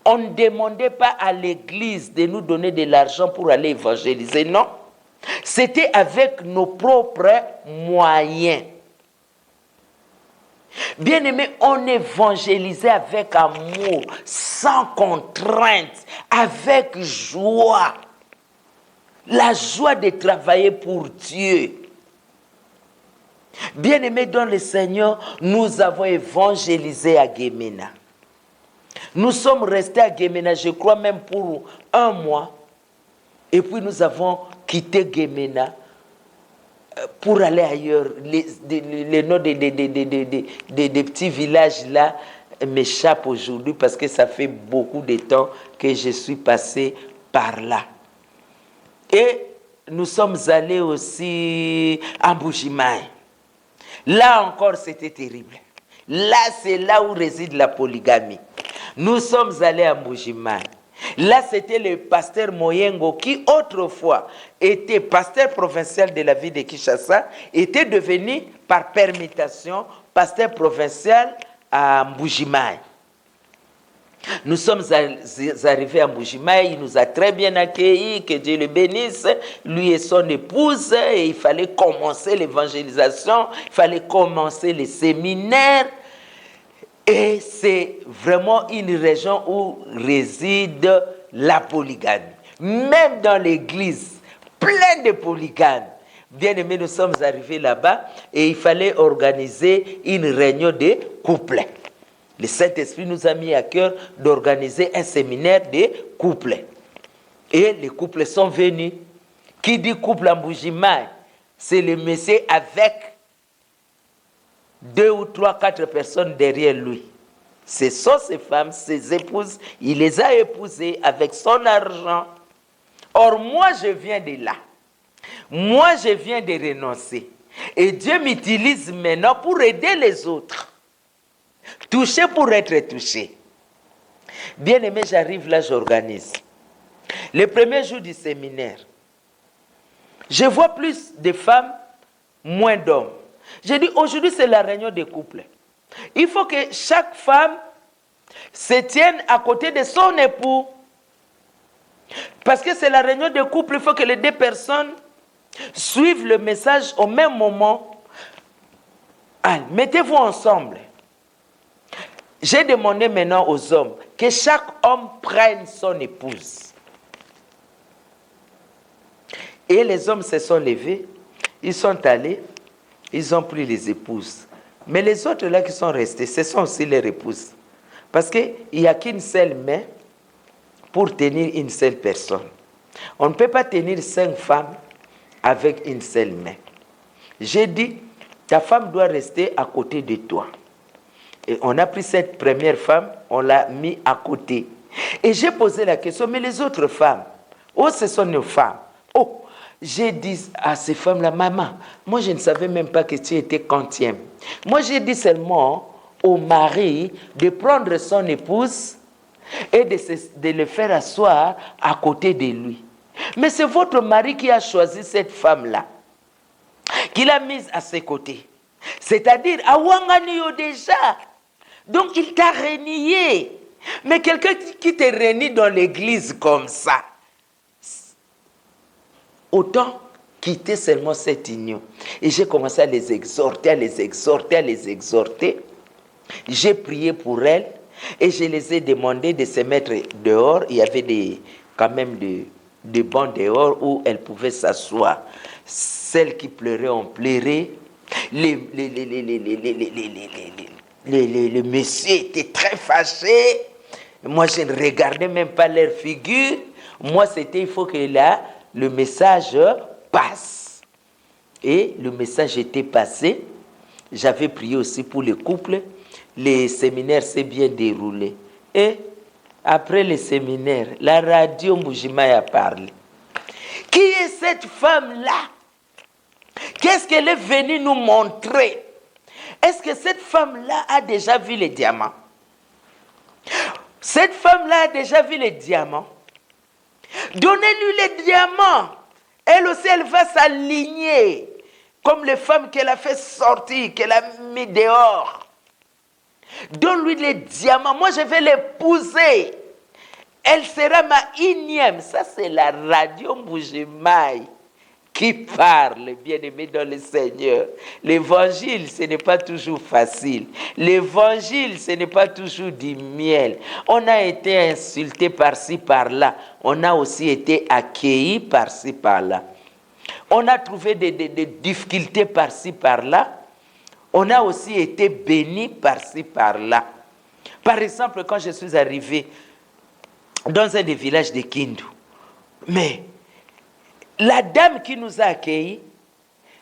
On ne demandait pas à l'église de nous donner de l'argent pour aller évangéliser, non. C'était avec nos propres moyens. Bien aimé, on évangélisait avec amour, sans contrainte, avec joie. La joie de travailler pour Dieu. Bien aimé dans le Seigneur, nous avons évangélisé à Guémena. Nous sommes restés à Guémena, je crois même pour 1 mois. Et puis nous avons quitté Guémena pour aller ailleurs. Les noms des petits villages là m'échappent aujourd'hui parce que ça fait beaucoup de temps que je suis passé par là. Et nous sommes allés aussi à Mbujimaï. Là encore, c'était terrible. Là, c'est là où réside la polygamie. Nous sommes allés à Mbujimaï. Là, c'était le pasteur Moyengo qui, autrefois, était pasteur provincial de la ville de Kinshasa, était devenu, par permutation, pasteur provincial à Mbujimaï. Nous sommes arrivés à Mbujimaï, il nous a très bien accueillis, que Dieu le bénisse, lui et son épouse, et il fallait commencer l'évangélisation, il fallait commencer les séminaires, et c'est vraiment une région où réside la polygamie. Même dans l'église, plein de polygames. Bien aimés, nous sommes arrivés là-bas, et il fallait organiser une réunion de couples. Le Saint-Esprit nous a mis à cœur d'organiser un séminaire de couples. Et les couples sont venus. Qui dit couple en Mbujimaï? C'est le monsieur avec 2 ou 3, 4 personnes derrière lui. Ce sont ses femmes, ses épouses. Il les a épousées avec son argent. Or, moi, je viens de là. Moi, je viens de renoncer. Et Dieu m'utilise maintenant pour aider les autres. Touché pour être touché. Bien aimé, j'arrive là, j'organise. Le premier jour du séminaire, je vois plus de femmes, moins d'hommes. J'ai dit, aujourd'hui, c'est la réunion des couples. Il faut que chaque femme se tienne à côté de son époux. Parce que c'est la réunion des couples, il faut que les 2 personnes suivent le message au même moment. Allez, mettez-vous ensemble. J'ai demandé maintenant aux hommes que chaque homme prenne son épouse. Et les hommes se sont levés, ils sont allés, ils ont pris les épouses. Mais les autres là qui sont restés, ce sont aussi leurs épouses. Parce qu'il n'y a qu'une seule main pour tenir une seule personne. On ne peut pas tenir 5 femmes avec une seule main. J'ai dit, ta femme doit rester à côté de toi. Et on a pris cette première femme, on l'a mis à côté. Et j'ai posé la question, mais les autres femmes, Oh, ce sont nos femmes. Oh, j'ai dit à ces femmes-là, maman, moi je ne savais même pas que tu étais quantième. Moi j'ai dit seulement au mari de prendre son épouse et de le faire asseoir à côté de lui. Mais c'est votre mari qui a choisi cette femme-là, qui l'a mise à ses côtés. C'est-à-dire, à Wanganio déjà. Donc il t'a renié. Mais quelqu'un qui te renie dans l'église comme ça, autant quitter seulement cette union. Et j'ai commencé à les exhorter, à les exhorter, à les exhorter. J'ai prié pour elles et je les ai demandé de se mettre dehors. Il y avait quand même des bancs dehors où elles pouvaient s'asseoir. Celles qui pleuraient ont pleuré. Le monsieur était très fâché. Moi, je ne regardais même pas leur figure. Moi, c'était, il faut que là, le message passe. Et le message était passé. J'avais prié aussi pour les couples. Les séminaires s'est bien déroulé. Et après les séminaires, la radio Mbujimayi a parlé. Qui est cette femme-là? Qu'est-ce qu'elle est venue nous montrer? Est-ce que cette femme-là a déjà vu les diamants? Cette femme-là a déjà vu les diamants. Donnez-lui les diamants. Elle aussi, elle va s'aligner comme les femmes qu'elle a fait sortir, qu'elle a mis dehors. Donne-lui les diamants. Moi, je vais l'épouser. Elle sera ma énième. Ça, c'est la radio Mbujimayi qui parle, bien-aimé dans le Seigneur. L'évangile, ce n'est pas toujours facile. L'évangile, ce n'est pas toujours du miel. On a été insulté par-ci, par-là. On a aussi été accueillis par-ci, par-là. On a trouvé des difficultés par-ci, par-là. On a aussi été bénis par-ci, par-là. Par exemple, quand je suis arrivé dans un des villages de Kindu, mais la dame qui nous a accueillis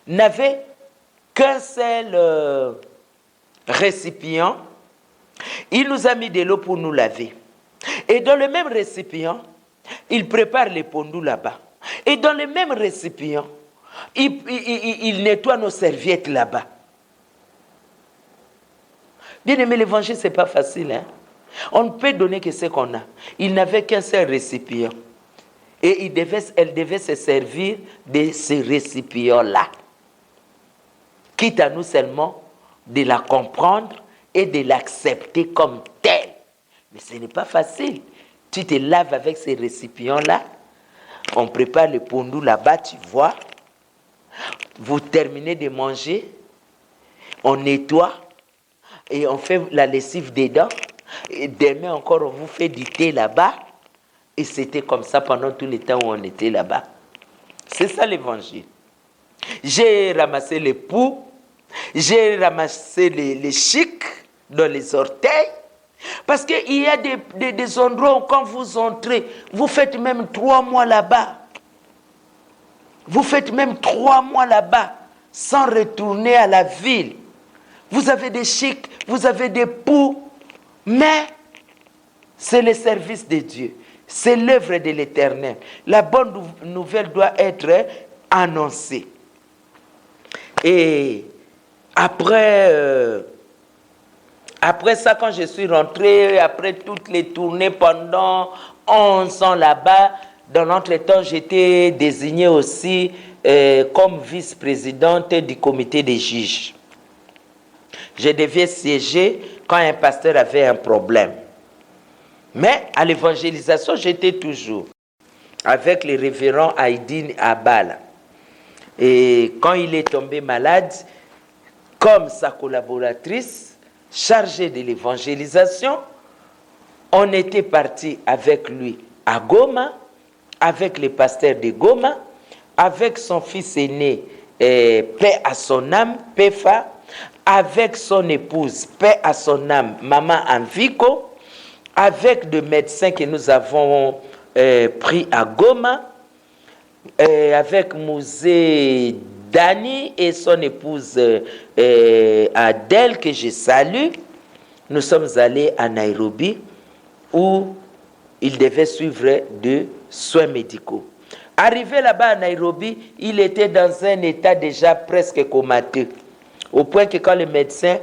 n'avait qu'un seul récipient. Il nous a mis de l'eau pour nous laver. Et dans le même récipient, il prépare les pondous là-bas. Et dans le même récipient, il nettoie nos serviettes là-bas. Bien aimé, l'évangile, ce n'est pas facile. Hein? On ne peut donner que ce qu'on a. Il n'avait qu'un seul récipient. Et elle devait se servir de ce récipient-là. Quitte à nous seulement de la comprendre et de l'accepter comme telle. Mais ce n'est pas facile. Tu te laves avec ces récipients-là. On prépare le pondou là-bas, tu vois. Vous terminez de manger. On nettoie. Et on fait la lessive dedans. Et demain encore, on vous fait du thé là-bas. Et c'était comme ça pendant tout le temps où on était là-bas. C'est ça l'évangile. J'ai ramassé les poux. J'ai ramassé les chics dans les orteils. Parce qu'il y a des endroits où quand vous entrez, vous faites même 3 mois là-bas. Vous faites même 3 mois là-bas sans retourner à la ville. Vous avez des chics, vous avez des poux, mais c'est le service de Dieu. C'est l'œuvre de l'Éternel. La bonne nouvelle doit être annoncée. Et après ça, quand je suis rentré, après toutes les tournées pendant 11 ans là-bas, dans l'entretemps, j'étais désignée aussi comme vice-présidente du comité des juges. Je devais siéger quand un pasteur avait un problème. Mais à l'évangélisation, j'étais toujours avec le révérend Aïdine Abala. Et quand il est tombé malade, comme sa collaboratrice, chargée de l'évangélisation, on était parti avec lui à Goma, avec les pasteurs de Goma, avec son fils aîné, paix à son âme, Péfa, avec son épouse, paix à son âme, Maman Anviko, avec des médecins que nous avons pris à Goma, avec Mouzé Dani et son épouse Adèle, que je salue. Nous sommes allés à Nairobi où il devait suivre des soins médicaux. Arrivé là-bas à Nairobi, il était dans un état déjà presque comateux. Au point que quand le médecin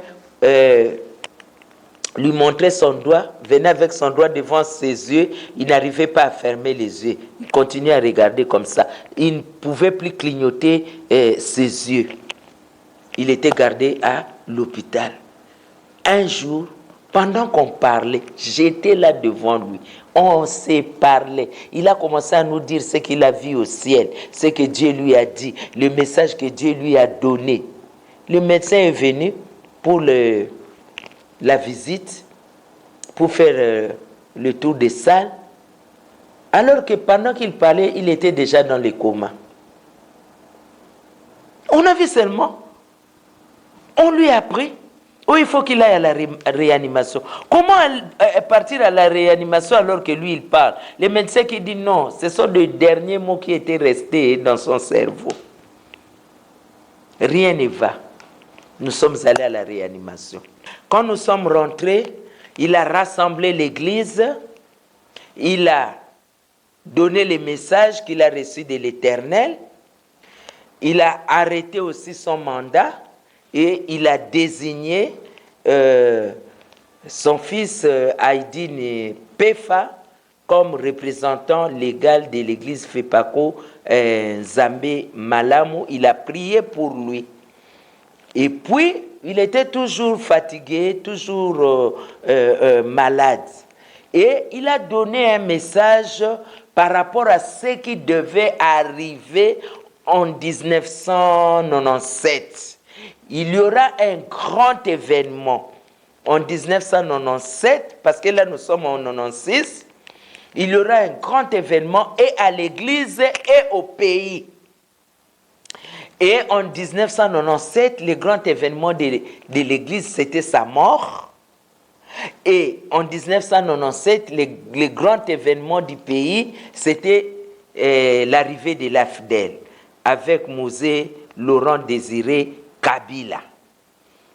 lui montrait son doigt, venait avec son doigt devant ses yeux, il n'arrivait pas à fermer les yeux. Il continuait à regarder comme ça. Il ne pouvait plus clignoter ses yeux. Il était gardé à l'hôpital. Un jour, pendant qu'on parlait, j'étais là devant lui. On s'est parlé. Il a commencé à nous dire ce qu'il a vu au ciel, ce que Dieu lui a dit, le message que Dieu lui a donné. Le médecin est venu pour la visite, pour faire le tour des salles, alors que pendant qu'il parlait, il était déjà dans le coma. On a vu seulement, on lui a appris, où il faut qu'il aille à la réanimation. Comment partir à la réanimation alors que lui, il parle? Le médecin qui dit non, ce sont les derniers mots qui étaient restés dans son cerveau. Rien ne va. Nous sommes allés à la réanimation. Quand nous sommes rentrés, il a rassemblé l'église, il a donné les messages qu'il a reçus de l'Éternel, il a arrêté aussi son mandat et il a désigné son fils Aïdine Pefa comme représentant légal de l'église Fepako Zambé Malamu. Il a prié pour lui. Et puis, il était toujours fatigué, toujours malade. Et il a donné un message par rapport à ce qui devait arriver en 1997. Il y aura un grand événement en 1997, parce que là nous sommes en 96. Il y aura un grand événement et à l'église et au pays. Et en 1997, le grand événement de l'église, c'était sa mort. Et en 1997, le grand événement du pays, c'était l'arrivée de l'AFDEL avec Mosé Laurent Désiré Kabila.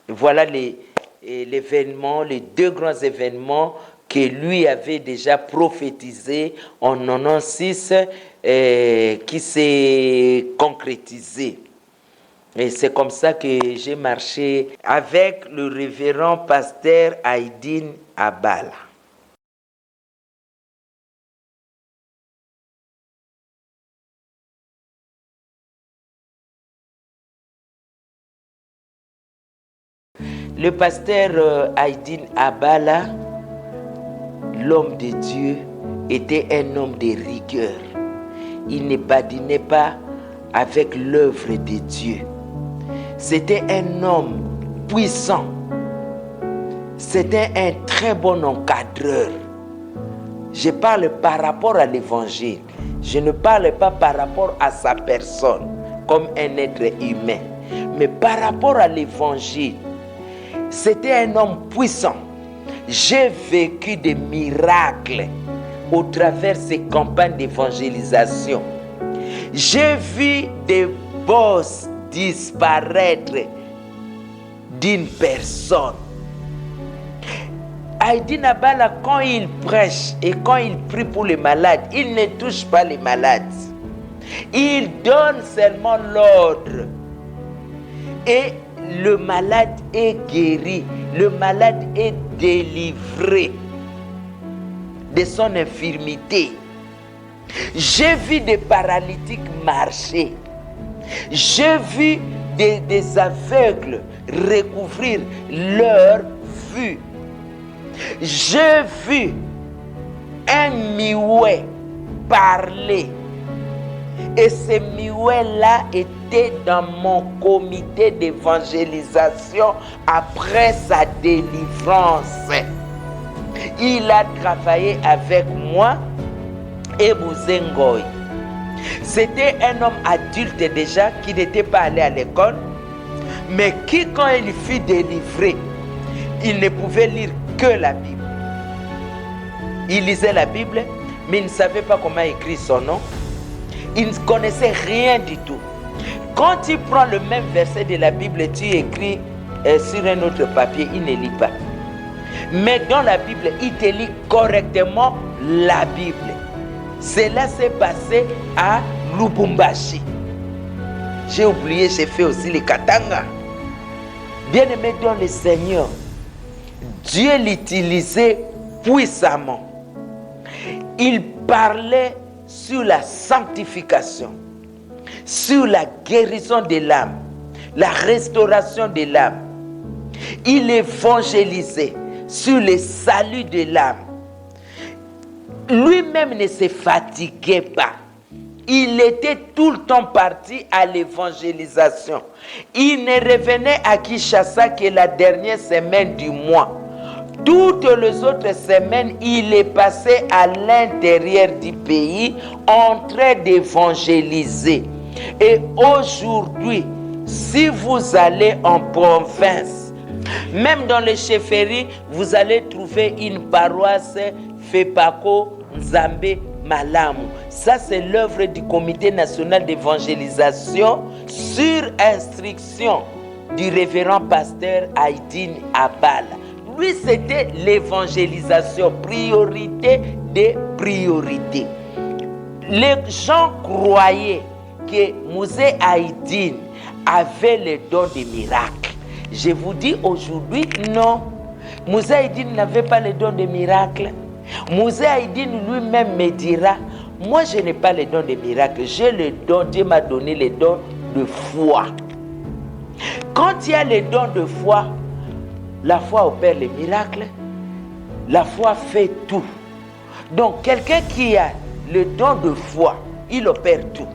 Voilà l'événement, les deux grands événements que lui avait déjà prophétisés en 96 qui s'est concrétisé. Et c'est comme ça que j'ai marché avec le révérend pasteur Aïdine Abala. Le pasteur Aïdine Abala, l'homme de Dieu, était un homme de rigueur. Il ne badinait pas avec l'œuvre de Dieu. C'était un homme puissant. C'était un très bon encadreur. Je parle par rapport à l'évangile. Je ne parle pas par rapport à sa personne comme un être humain. Mais par rapport à l'évangile, c'était un homme puissant. J'ai vécu des miracles au travers de ces campagnes d'évangélisation. J'ai vu des bosses disparaître d'une personne. Aïdine Abala, quand il prêche et quand il prie pour les malades, il ne touche pas les malades. Il donne seulement l'ordre. Et le malade est guéri. Le malade est délivré de son infirmité. J'ai vu des paralytiques marcher. J'ai vu des aveugles recouvrir leur vue. J'ai vu un miouet parler. Et ce miouet-là était dans mon comité d'évangélisation après sa délivrance. Il a travaillé avec moi et Bouzengoy. C'était un homme adulte déjà qui n'était pas allé à l'école, mais qui, quand il fut délivré, il ne pouvait lire que la Bible. Il lisait la Bible, mais il ne savait pas comment écrire son nom. Il ne connaissait rien du tout. Quand tu prends le même verset de la Bible et tu écris sur un autre papier, il ne lit pas. Mais dans la Bible, il te lit correctement la Bible. Cela s'est passé à Lubumbashi. J'ai oublié, j'ai fait aussi les Katanga. Bien-aimé dans le Seigneur, Dieu l'utilisait puissamment. Il parlait sur la sanctification, sur la guérison de l'âme, la restauration de l'âme. Il évangélisait sur le salut de l'âme. Lui-même ne se fatiguait pas. Il était tout le temps parti à l'évangélisation. Il ne revenait à Kinshasa que la dernière semaine du mois. Toutes les autres semaines, il est passé à l'intérieur du pays en train d'évangéliser. Et aujourd'hui, si vous allez en province, même dans les chefferies, vous allez trouver une paroisse Fepako Nzambe Malamu. Ça, c'est l'œuvre du Comité national d'évangélisation sur instruction du révérend pasteur Aïdine Abala. Lui, c'était l'évangélisation, priorité des priorités. Les gens croyaient que Musée Aïdine avait le don des miracles. Je vous dis aujourd'hui, non. Musée Aïdine n'avait pas le don des miracles. Musée Aïdine lui-même me dira, moi je n'ai pas le don des miracles, j'ai le don, Dieu m'a donné le don de foi. Quand il y a le don de foi, la foi opère les miracles, la foi fait tout. Donc quelqu'un qui a le don de foi, il opère tout.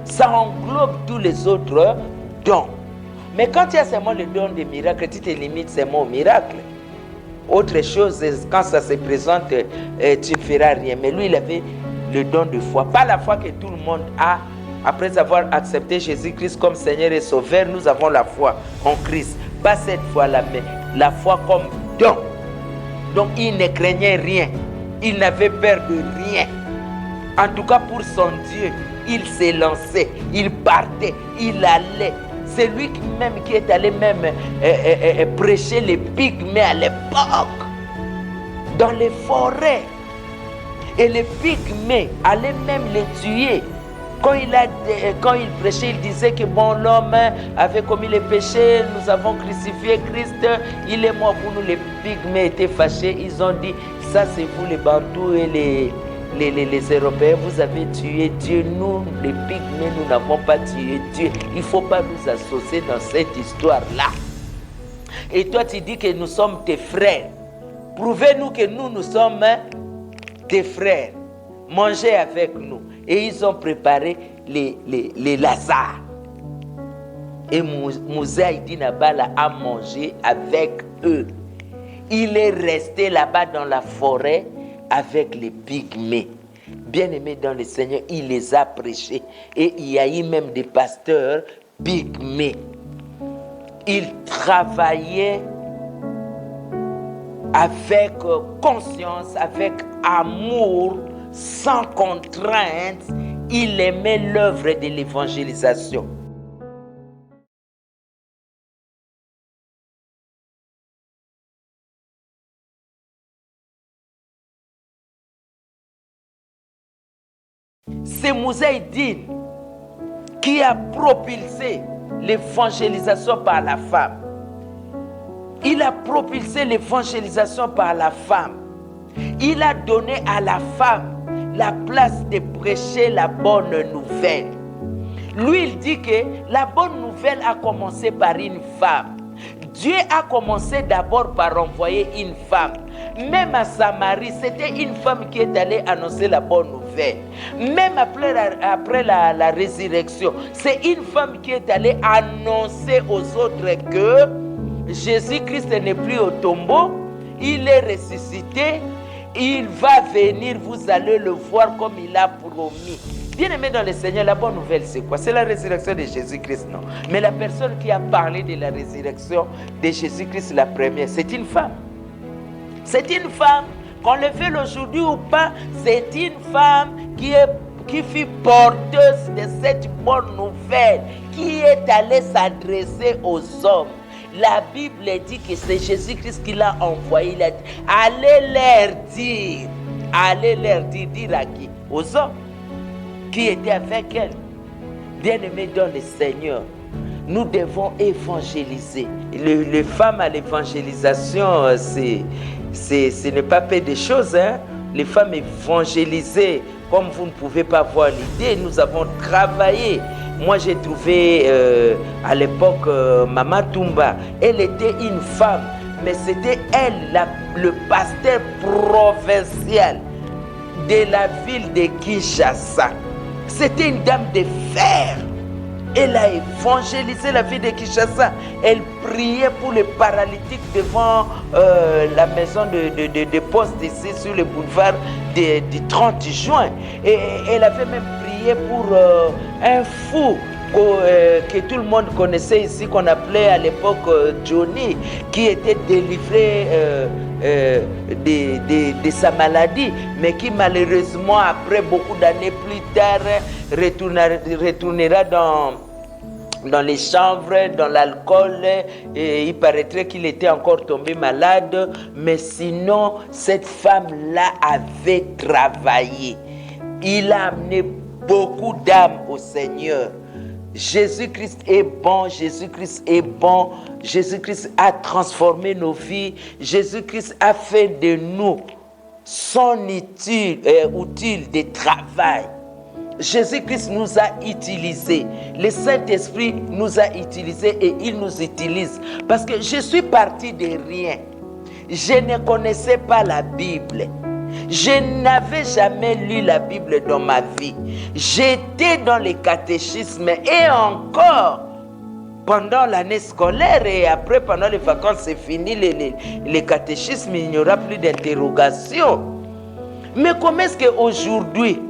Ça englobe tous les autres dons. Mais quand il y a seulement le don des miracles, tu te limites seulement au miracle. Autre chose, quand ça se présente, tu ne feras rien. Mais lui, il avait le don de foi. Pas la foi que tout le monde a. Après avoir accepté Jésus-Christ comme Seigneur et Sauveur, nous avons la foi en Christ. Pas cette foi-là, mais la foi comme don. Donc, il ne craignait rien. Il n'avait peur de rien. En tout cas, pour son Dieu, il s'est lancé. Il partait. Il allait. C'est lui-même qui est allé même prêcher les pygmées à l'époque, dans les forêts. Et les pygmées allaient même les tuer. Quand il prêchait, il disait que bon, l'homme avait commis les péchés, nous avons crucifié Christ, il est mort pour nous. Les pygmées étaient fâchés, ils ont dit, ça c'est vous les Bantous et les Européens, vous avez tué Dieu. Nous, les pygmées, nous n'avons pas tué Dieu. Il ne faut pas nous associer dans cette histoire-là. Et toi, tu dis que nous sommes tes frères. Prouvez-nous que nous sommes tes frères. Mangez avec nous. Et ils ont préparé les Lazare. Et Musée Aïdine Abala a mangé avec eux. Il est resté là-bas dans la forêt avec les pygmées. Bien-aimés dans le Seigneur, il les a prêchés. Et il y a eu même des pasteurs pygmées. Ils travaillaient avec conscience, avec amour, sans contrainte. Il aimait l'œuvre de l'évangélisation. C'est Musée Aïdine qui a propulsé l'évangélisation par la femme. Il a propulsé l'évangélisation par la femme. Il a donné à la femme la place de prêcher la bonne nouvelle. Lui, il dit que la bonne nouvelle a commencé par une femme. Dieu a commencé d'abord par envoyer une femme. Même à Samarie, c'était une femme qui est allée annoncer la bonne nouvelle. Même après la résurrection, c'est une femme qui est allée annoncer aux autres que Jésus-Christ n'est plus au tombeau, il est ressuscité, il va venir, vous allez le voir comme il a promis. Bien-aimé dans le Seigneur, la bonne nouvelle, c'est quoi? C'est la résurrection de Jésus-Christ, non? Mais la personne qui a parlé de la résurrection de Jésus-Christ, la première, c'est une femme. C'est une femme, qu'on le fait aujourd'hui ou pas, c'est une femme qui fut porteuse de cette bonne nouvelle, qui est allée s'adresser aux hommes. La Bible dit que c'est Jésus-Christ qui l'a envoyé. Il a dit, allez leur dire, dire à qui? Aux hommes qui étaient avec elle. Bien-aimés dans le Seigneur, nous devons évangéliser. Les femmes à l'évangélisation, ce n'est pas peu de choses. Hein? Les femmes évangélisées, comme vous ne pouvez pas voir l'idée, nous avons travaillé. Moi, j'ai trouvé à l'époque Mama Tumba. Elle était une femme, mais c'était elle, le pasteur provincial de la ville de Kinshasa. C'était une dame de fer. Elle a évangélisé la ville de Kinshasa. Elle priait pour les paralytiques devant la maison de poste ici sur le boulevard du 30 juin. Et elle avait même prié pour un fou que tout le monde connaissait ici, qu'on appelait à l'époque Johnny, qui était délivré de sa maladie, mais qui malheureusement, après beaucoup d'années plus tard, retournera dans les chanvres, dans l'alcool, et il paraîtrait qu'il était encore tombé malade, mais sinon, cette femme-là avait travaillé. Il a amené beaucoup d'âmes au Seigneur. Jésus-Christ est bon, Jésus-Christ est bon, Jésus-Christ a transformé nos vies, Jésus-Christ a fait de nous son outil de travail. Jésus-Christ nous a utilisés, le Saint-Esprit nous a utilisés et il nous utilise. Parce que je suis parti de rien, je ne connaissais pas la Bible. Je n'avais jamais lu la Bible dans ma vie. J'étais dans les catéchismes et encore pendant l'année scolaire et après pendant les vacances, c'est fini les catéchismes, il n'y aura plus d'interrogation. Mais comment est-ce qu'aujourd'hui,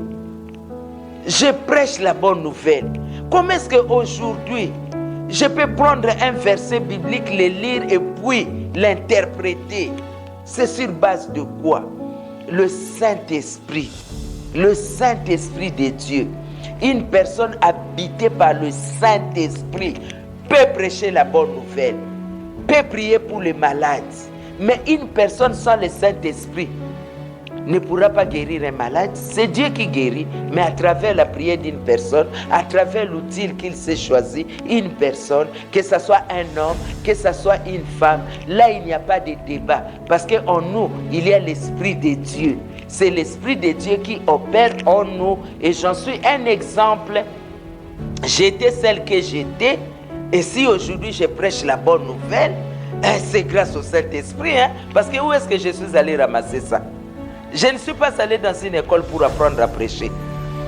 je prêche la bonne nouvelle? Comment est-ce qu'aujourd'hui, je peux prendre un verset biblique, le lire et puis l'interpréter? C'est sur base de quoi? Le Saint-Esprit de Dieu. Une personne habitée par le Saint-Esprit peut prêcher la bonne nouvelle, peut prier pour les malades. Mais une personne sans le Saint-Esprit ne pourra pas guérir un malade. C'est Dieu qui guérit, mais à travers la prière d'une personne, à travers l'outil qu'il s'est choisi, une personne, que ce soit un homme, que ce soit une femme, là il n'y a pas de débat, parce qu'en nous, il y a l'Esprit de Dieu. C'est l'Esprit de Dieu qui opère en nous, et j'en suis un exemple. J'étais celle que j'étais, et si aujourd'hui je prêche la bonne nouvelle, c'est grâce au Saint-Esprit, hein? Parce que où est-ce que je suis allé ramasser ça? Je ne suis pas allé dans une école pour apprendre à prêcher.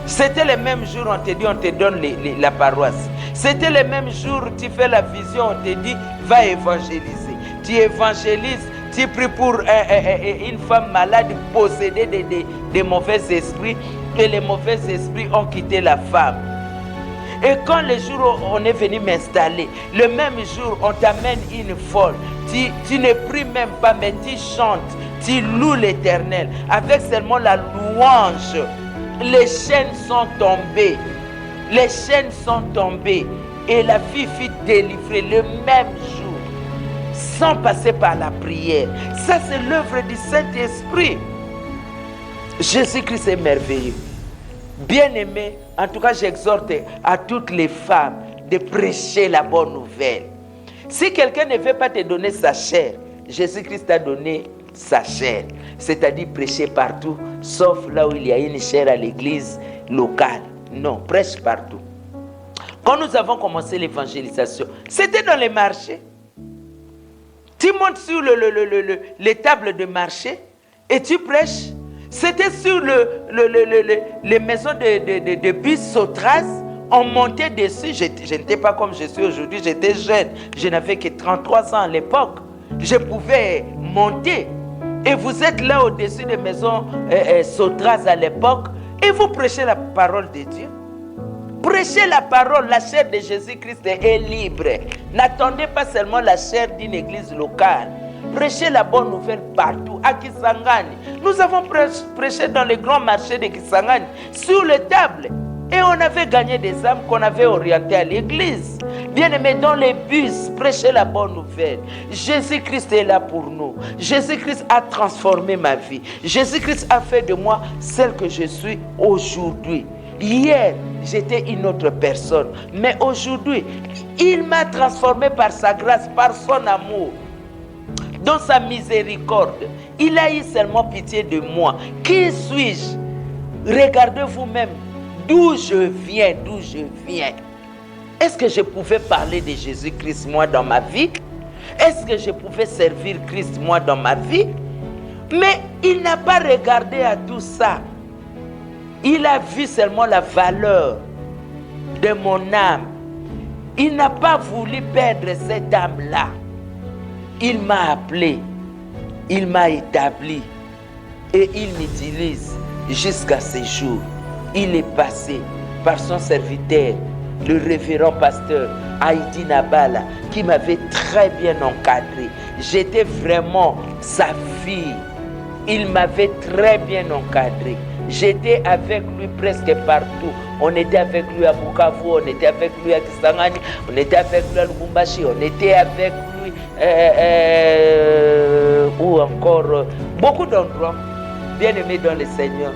C'était le même jour, on te dit, on te donne la paroisse. C'était le même jour, tu fais la vision, on te dit, va évangéliser. Tu évangélises, tu pries pour une femme malade, possédée de mauvais esprits, et les mauvais esprits ont quitté la femme. Et quand le jour où on est venu m'installer, le même jour, on t'amène une folle. Tu ne pries même pas, mais tu chantes. Tu loues l'Éternel avec seulement la louange. Les chaînes sont tombées. Les chaînes sont tombées. Et la fille fut délivrée le même jour, sans passer par la prière. Ça, c'est l'œuvre du Saint-Esprit. Jésus-Christ est merveilleux. Bien-aimé, en tout cas, j'exhorte à toutes les femmes de prêcher la bonne nouvelle. Si quelqu'un ne veut pas te donner sa chair, Jésus-Christ t'a donné sa chair, c'est-à-dire prêcher partout, sauf là où il y a une chair à l'église locale. Non, prêche partout. Quand nous avons commencé l'évangélisation, c'était dans les marchés. Tu montes sur les tables de marché et tu prêches. C'était sur les maisons de bus Sotras. On montait dessus. Je n'étais pas comme je suis aujourd'hui, j'étais jeune. Je n'avais que 33 ans à l'époque. Je pouvais monter. Et vous êtes là au-dessus des maisons Sotras à l'époque. Et vous prêchez la parole de Dieu. Prêchez la parole, la chair de Jésus-Christ est libre. N'attendez pas seulement la chair d'une église locale. Prêchez la bonne nouvelle partout. À Kisangani, nous avons prêché dans les grands marchés de Kisangani, sur les tables. Et on avait gagné des âmes qu'on avait orientées à l'église. Bien-aimés, dans les bus, prêchez la bonne nouvelle. Jésus-Christ est là pour nous. Jésus-Christ a transformé ma vie. Jésus-Christ a fait de moi celle que je suis aujourd'hui. Hier, j'étais une autre personne. Mais aujourd'hui, il m'a transformé par sa grâce, par son amour. Dans sa miséricorde, il a eu seulement pitié de moi. Qui suis-je? Regardez vous-même d'où je viens, d'où je viens. Est-ce que je pouvais parler de Jésus-Christ, moi, dans ma vie? Est-ce que je pouvais servir Christ, moi, dans ma vie? Mais il n'a pas regardé à tout ça. Il a vu seulement la valeur de mon âme. Il n'a pas voulu perdre cette âme-là. Il m'a appelé, il m'a établi et il m'utilise jusqu'à ce jour. Il est passé par son serviteur, le révérend pasteur Haïti Nabala, qui m'avait très bien encadré. J'étais vraiment sa fille. Il m'avait très bien encadré. J'étais avec lui presque partout. On était avec lui à Bukavu, on était avec lui à Kisangani, on était avec lui à Lubumbashi, on était avec lui ou encore beaucoup d'endroits. Bien aimé dans le Seigneur,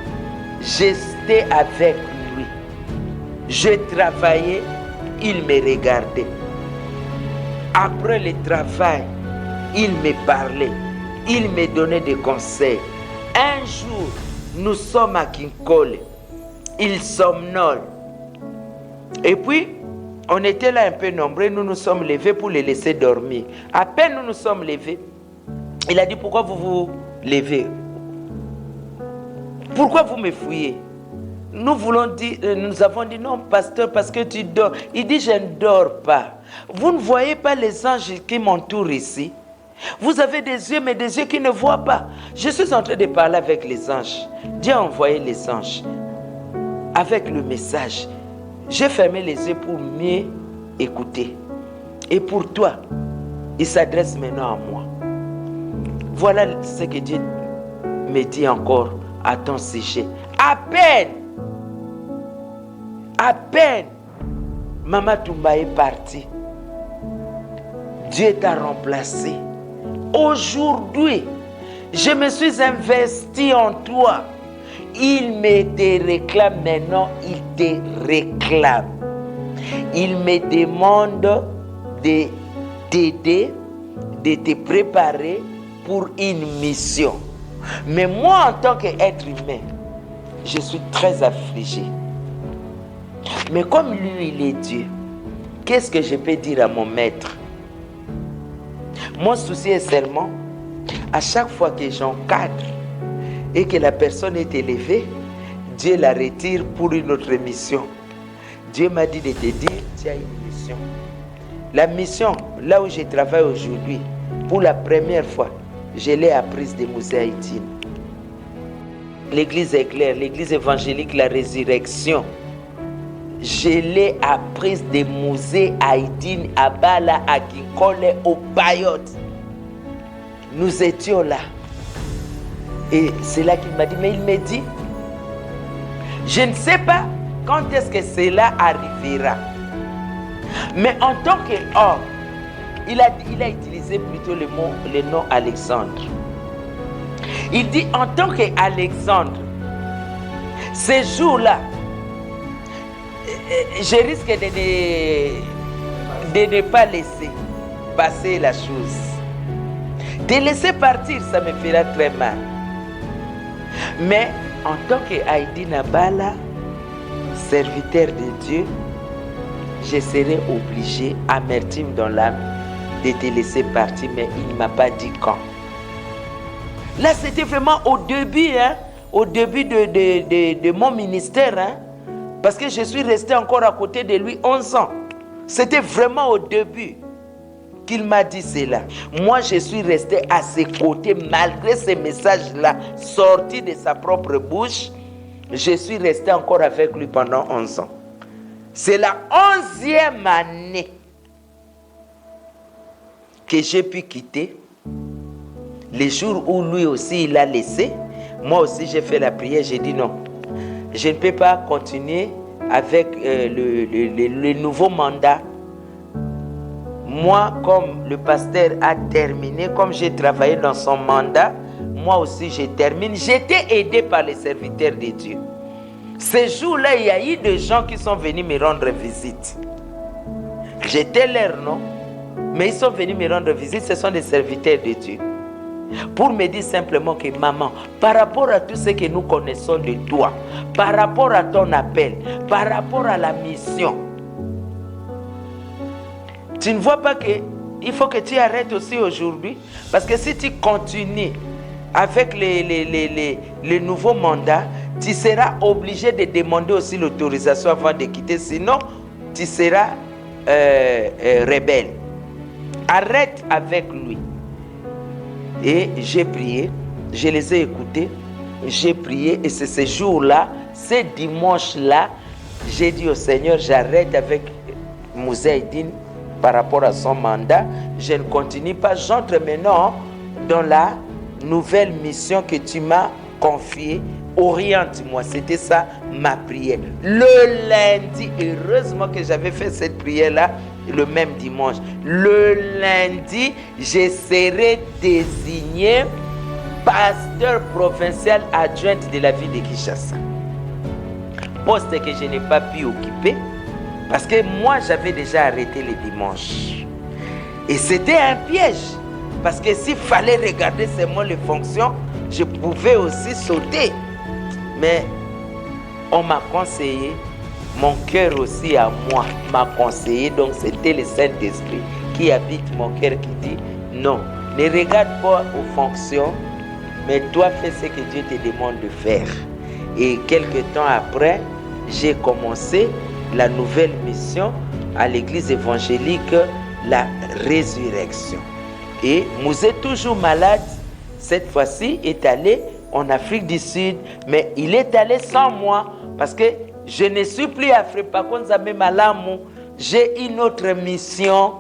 j'étais avec lui. Je travaillais, il me regardait. Après le travail, il me parlait, il me donnait des conseils. Un jour, nous sommes à Kinkole, il somnole. Et puis, on était là un peu nombreux, nous nous sommes levés pour les laisser dormir. À peine nous nous sommes levés, il a dit, pourquoi vous vous levez? Pourquoi vous me fouillez? Nous avons dit, non, pasteur, parce que tu dors. Il dit, je ne dors pas. Vous ne voyez pas les anges qui m'entourent ici? Vous avez des yeux, mais des yeux qui ne voient pas. Je suis en train de parler avec les anges. Dieu a envoyé les anges avec le message. J'ai fermé les yeux pour mieux écouter. Et pour toi, il s'adresse maintenant à moi. Voilà ce que Dieu me dit encore à ton sujet. À peine, Maman Toumba est partie. Dieu t'a remplacé. Aujourd'hui, je me suis investi en toi. Il me te réclame maintenant, il te réclame. Il me demande de t'aider, de te préparer pour une mission. Mais moi, en tant qu'être humain, je suis très affligé. Mais comme lui, il est Dieu, qu'est-ce que je peux dire à mon maître? Mon souci est seulement, à chaque fois que j'encadre et que la personne est élevée, Dieu la retire pour une autre mission. Dieu m'a dit de te dire, tu as une mission. La mission, là où je travaille aujourd'hui, pour la première fois, je l'ai apprise de Musée Haïti. L'église éclair, l'église évangélique, la résurrection. Je l'ai apprise de Musée Haïti, à Bala, à Kinkole, au Payotte. Nous étions là. Et c'est là qu'il m'a dit, mais il me dit, je ne sais pas quand est-ce que cela arrivera. Mais en tant qu'homme, il a utilisé plutôt le nom Alexandre. Il dit, en tant qu'Alexandre, ces jours-là, je risque de ne pas laisser passer la chose. De laisser partir, ça me fera très mal. Mais en tant qu'Haïti Nabala, serviteur de Dieu, je serai obligé, amertume dans l'âme, de te laisser partir, mais il ne m'a pas dit quand. Là, c'était vraiment au début, au début de mon ministère, parce que je suis resté encore à côté de lui 11 ans. C'était vraiment au début qu'il m'a dit cela. Moi, je suis resté à ses côtés, malgré ces messages-là, sortis de sa propre bouche. Je suis resté encore avec lui pendant 11 ans. C'est la 11e année que j'ai pu quitter. Les jours où lui aussi il a laissé, moi aussi j'ai fait la prière, j'ai dit non. Je ne peux pas continuer avec le nouveau mandat. Moi, comme le pasteur a terminé, comme j'ai travaillé dans son mandat, moi aussi je termine. J'étais aidé par les serviteurs de Dieu. Ces jours-là, il y a eu des gens qui sont venus me rendre visite. J'étais leur nom, mais ils sont venus me rendre visite, ce sont des serviteurs de Dieu. Pour me dire simplement que maman, par rapport à tout ce que nous connaissons de toi, par rapport à ton appel, par rapport à la mission, tu ne vois pas que il faut que tu arrêtes aussi aujourd'hui, parce que si tu continues avec les nouveaux mandats, tu seras obligé de demander aussi l'autorisation avant de quitter, sinon tu seras rebelle. Arrête avec lui. Et j'ai prié, je les ai écoutés, j'ai prié, et c'est ce jour-là, ce dimanche-là, j'ai dit au Seigneur, j'arrête avec Mouzaïdine par rapport à son mandat, je ne continue pas, j'entre maintenant dans la nouvelle mission que tu m'as confiée. Oriente-moi, c'était ça ma prière. Le lundi, heureusement que j'avais fait cette prière-là le même dimanche. Le lundi, je serai désigné pasteur provincial adjoint de la ville de Kinshasa. Poste que je n'ai pas pu occuper parce que moi, j'avais déjà arrêté les dimanches. Et c'était un piège parce que s'il fallait regarder seulement les fonctions, je pouvais aussi sauter. Mais on m'a conseillé, mon cœur aussi à moi m'a conseillé, donc c'était le Saint-Esprit qui habite mon cœur qui dit non, ne regarde pas aux fonctions, mais toi fais ce que Dieu te demande de faire. Et quelques temps après, j'ai commencé la nouvelle mission à l'église évangélique, la résurrection. Et Mouzé, toujours malade, cette fois-ci est allé en Afrique du Sud, mais il est allé sans moi parce que je ne suis plus africain. Par contre, j'ai une autre mission.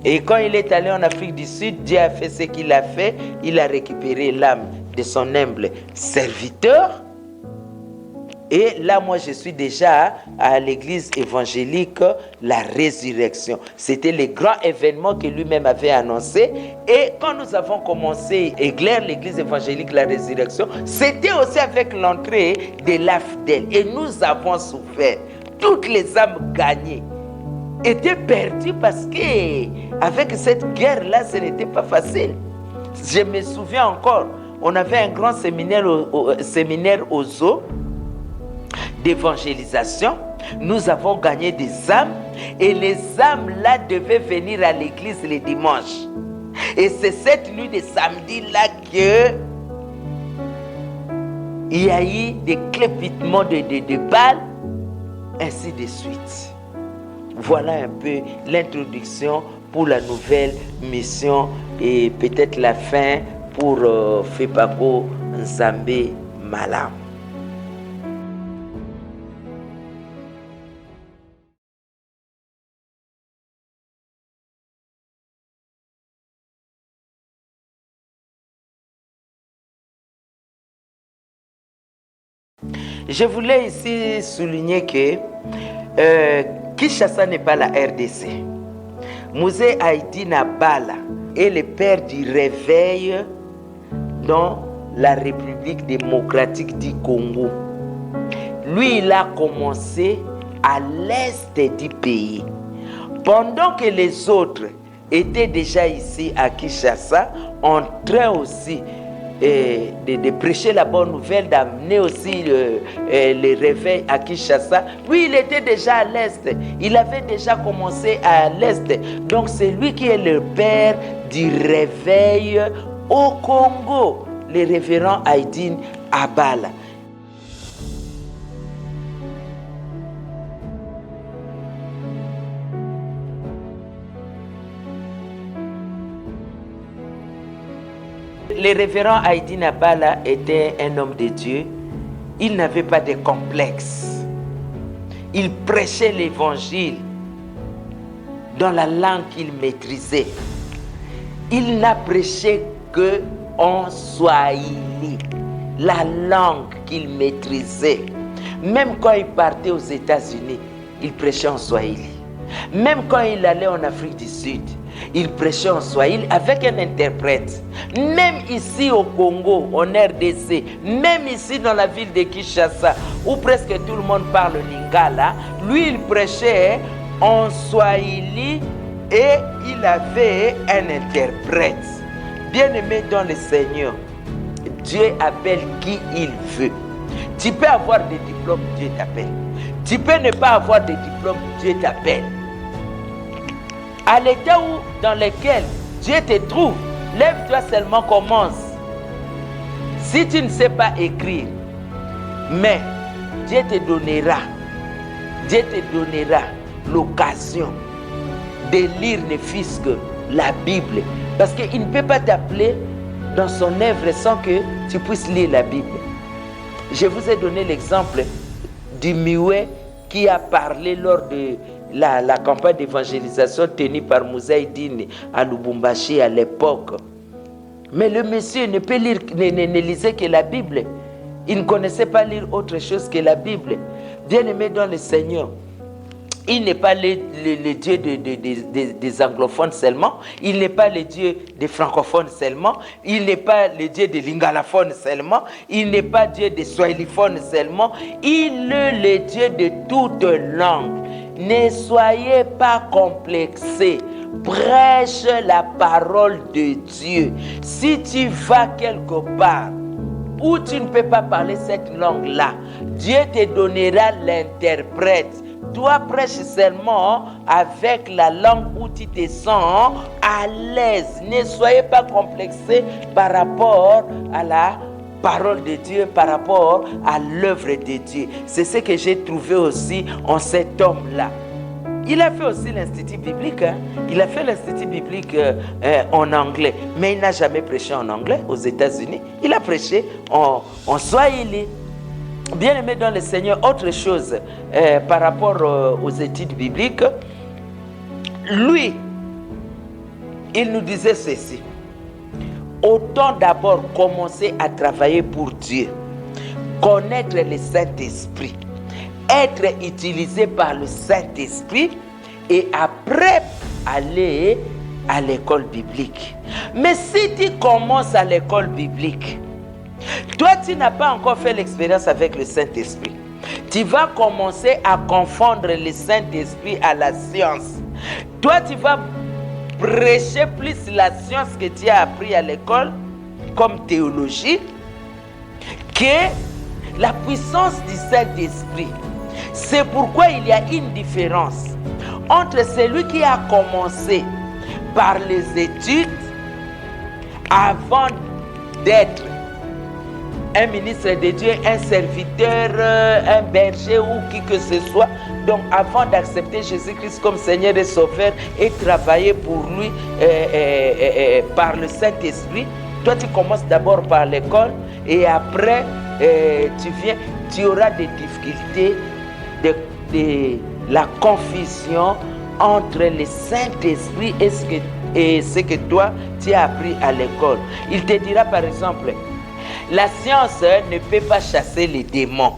Et quand il est allé en Afrique du Sud, Dieu a fait ce qu'il a fait. Il a récupéré l'âme de son humble serviteur. Et là, moi, je suis déjà à l'église évangélique, la résurrection. C'était le grand événement que lui-même avait annoncé. Et quand nous avons commencé à éclairer l'église évangélique, la résurrection, c'était aussi avec l'entrée de l'AFDEL. Et nous avons souffert. Toutes les âmes gagnées étaient perdues parce que avec cette guerre-là, ce n'était pas facile. Je me souviens encore, on avait un grand séminaire aux eaux d'évangélisation. Nous avons gagné des âmes et les âmes là devaient venir à l'église les dimanches. Et c'est cette nuit de samedi là que il y a eu des crépitements de balles, ainsi de suite. Voilà un peu l'introduction pour la nouvelle mission et peut-être la fin pour Fepako Nzambe Malam. Je voulais ici souligner que Kinshasa n'est pas la RDC. Mouzaïdine Abala est le père du réveil dans la République démocratique du Congo. Lui, il a commencé à l'est du pays. Pendant que les autres étaient déjà ici à Kinshasa, en train aussi de prêcher la bonne nouvelle, d'amener aussi le réveil à Kinshasa. Lui, il était déjà à l'est. Il avait déjà commencé à l'est. Donc, c'est lui qui est le père du réveil au Congo, le révérend Aïdine Abala. Le révérend Aïdine Abala était un homme de Dieu. Il n'avait pas de complexe. Il prêchait l'évangile dans la langue qu'il maîtrisait. Il n'a prêché que en swahili, la langue qu'il maîtrisait. Même quand il partait aux États-Unis, il prêchait en swahili. Même quand il allait en Afrique du Sud, Il prêchait en Swahili avec un interprète. Même ici au Congo, en RDC, même ici dans la ville de Kinshasa, où presque tout le monde parle lingala, lui il prêchait en Swahili et il avait un interprète. Bien-aimé dans le Seigneur, Dieu appelle qui il veut. Tu peux avoir des diplômes, Dieu t'appelle. Tu peux ne pas avoir de diplômes, Dieu t'appelle. À l'état dans lequel Dieu te trouve, lève-toi seulement, commence. Si tu ne sais pas écrire, mais Dieu te donnera l'occasion de lire ne fût-ce que la Bible. Parce qu'il ne peut pas t'appeler dans son œuvre sans que tu puisses lire la Bible. Je vous ai donné l'exemple du muet qui a parlé lors de la campagne d'évangélisation tenue par Moussa Dine à Lubumbashi à l'époque. Mais le monsieur ne peut lire, ne lisait que la Bible. Il ne connaissait pas lire autre chose que la Bible. Bien-aimé dans le Seigneur, il n'est pas le Dieu des anglophones seulement, il n'est pas le Dieu des francophones seulement, il n'est pas le Dieu des lingalophones seulement, il n'est pas Dieu des swahiliphones seulement, il est le Dieu de toutes langues. Ne soyez pas complexés. Prêche la parole de Dieu. Si tu vas quelque part où tu ne peux pas parler cette langue-là, Dieu te donnera l'interprète. Toi, prêche seulement avec la langue où tu te sens à l'aise. Ne soyez pas complexés par rapport à la parole de Dieu, par rapport à l'œuvre de Dieu. C'est ce que j'ai trouvé aussi en cet homme-là. Il a fait aussi l'Institut biblique. Il a fait l'Institut biblique en anglais. Mais il n'a jamais prêché en anglais aux États-Unis. Il a prêché en Swahili. Bien-aimé dans le Seigneur, autre chose par rapport aux études bibliques. Lui, il nous disait ceci. Autant d'abord commencer à travailler pour Dieu. Connaître le Saint-Esprit. Être utilisé par le Saint-Esprit et après aller à l'école biblique. Mais si tu commences à l'école biblique, toi tu n'as pas encore fait l'expérience avec le Saint-Esprit. Tu vas commencer à confondre le Saint-Esprit à la science. Toi tu vas prêcher plus la science que tu as appris à l'école comme théologie que la puissance du Saint-Esprit. C'est pourquoi il y a une différence entre celui qui a commencé par les études avant d'être un ministre de Dieu, un serviteur, un berger ou qui que ce soit. Donc avant d'accepter Jésus-Christ comme Seigneur et Sauveur et travailler pour lui par le Saint-Esprit, toi tu commences d'abord par l'école et après tu auras des difficultés de la confusion entre le Saint-Esprit et ce que toi tu as appris à l'école. Il te dira par exemple, la science ne peut pas chasser les démons,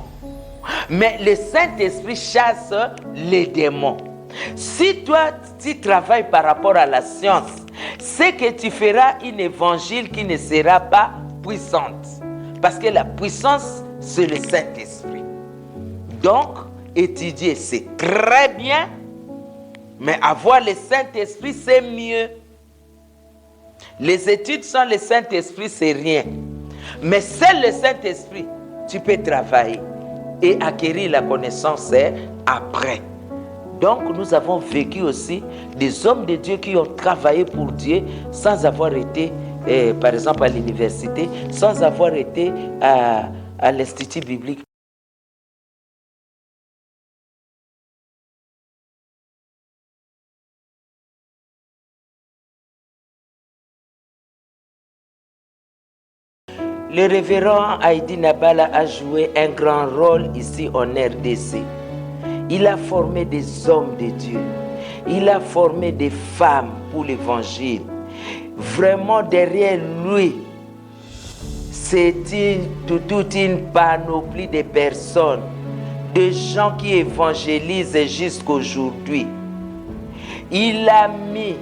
mais le Saint-Esprit chasse les démons. Si toi tu travailles par rapport à la science, c'est que tu feras un évangile qui ne sera pas puissante, parce que la puissance c'est le Saint-Esprit. Donc étudier c'est très bien, mais avoir le Saint-Esprit c'est mieux. Les études sans le Saint-Esprit c'est rien, mais seul le Saint-Esprit tu peux travailler et acquérir la connaissance après. Donc nous avons vécu aussi des hommes de Dieu qui ont travaillé pour Dieu sans avoir été par exemple à l'université, sans avoir été à l'Institut biblique. Le révérend Heidi Nabala a joué un grand rôle ici en RDC. Il a formé des hommes de Dieu. Il a formé des femmes pour l'évangile. Vraiment derrière lui, c'est toute une panoplie de personnes, de gens qui évangélisent jusqu'aujourd'hui. Il a mis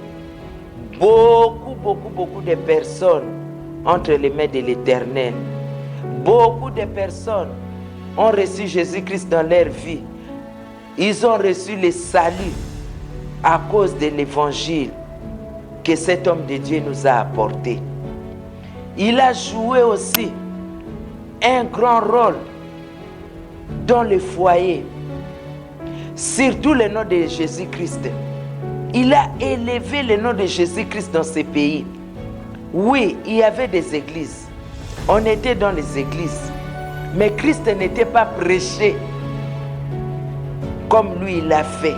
beaucoup de personnes entre les mains de l'Éternel. Beaucoup de personnes ont reçu Jésus-Christ dans leur vie. Ils ont reçu le salut à cause de l'évangile que cet homme de Dieu nous a apporté. Il a joué aussi un grand rôle dans le foyer, surtout le nom de Jésus-Christ. Il a élevé le nom de Jésus-Christ dans ce pays. Oui, il y avait des églises. On était dans les églises. Mais Christ n'était pas prêché comme lui il l'a fait.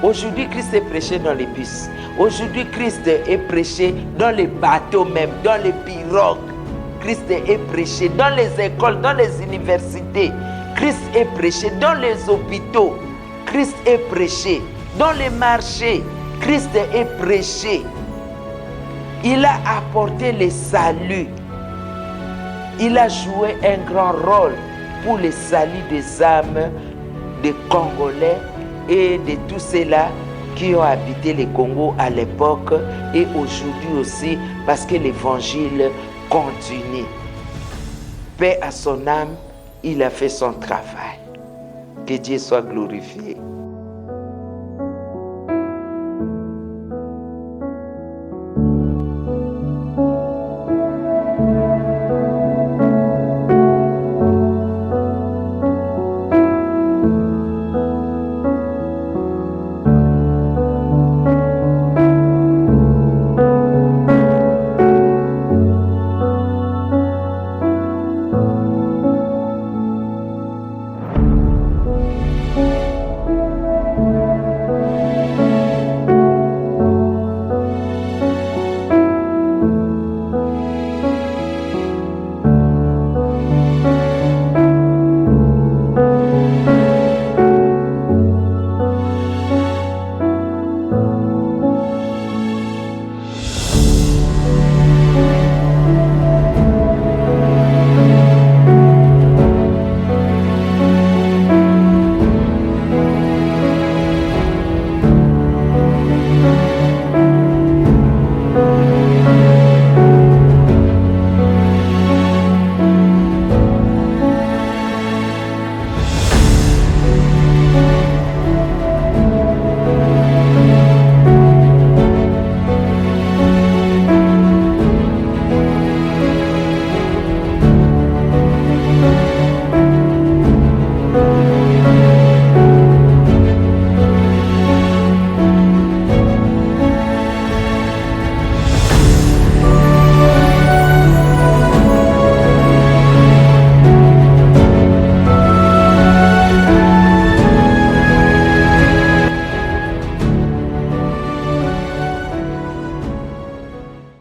Aujourd'hui, Christ est prêché dans les bus. Aujourd'hui, Christ est prêché dans les bateaux même, dans les pirogues. Christ est prêché dans les écoles, dans les universités. Christ est prêché dans les hôpitaux. Christ est prêché dans les marchés. Christ est prêché. Il a apporté le salut. Il a joué un grand rôle pour le salut des âmes des Congolais et de tous ceux-là qui ont habité le Congo à l'époque et aujourd'hui aussi parce que l'évangile continue. Paix à son âme, il a fait son travail. Que Dieu soit glorifié.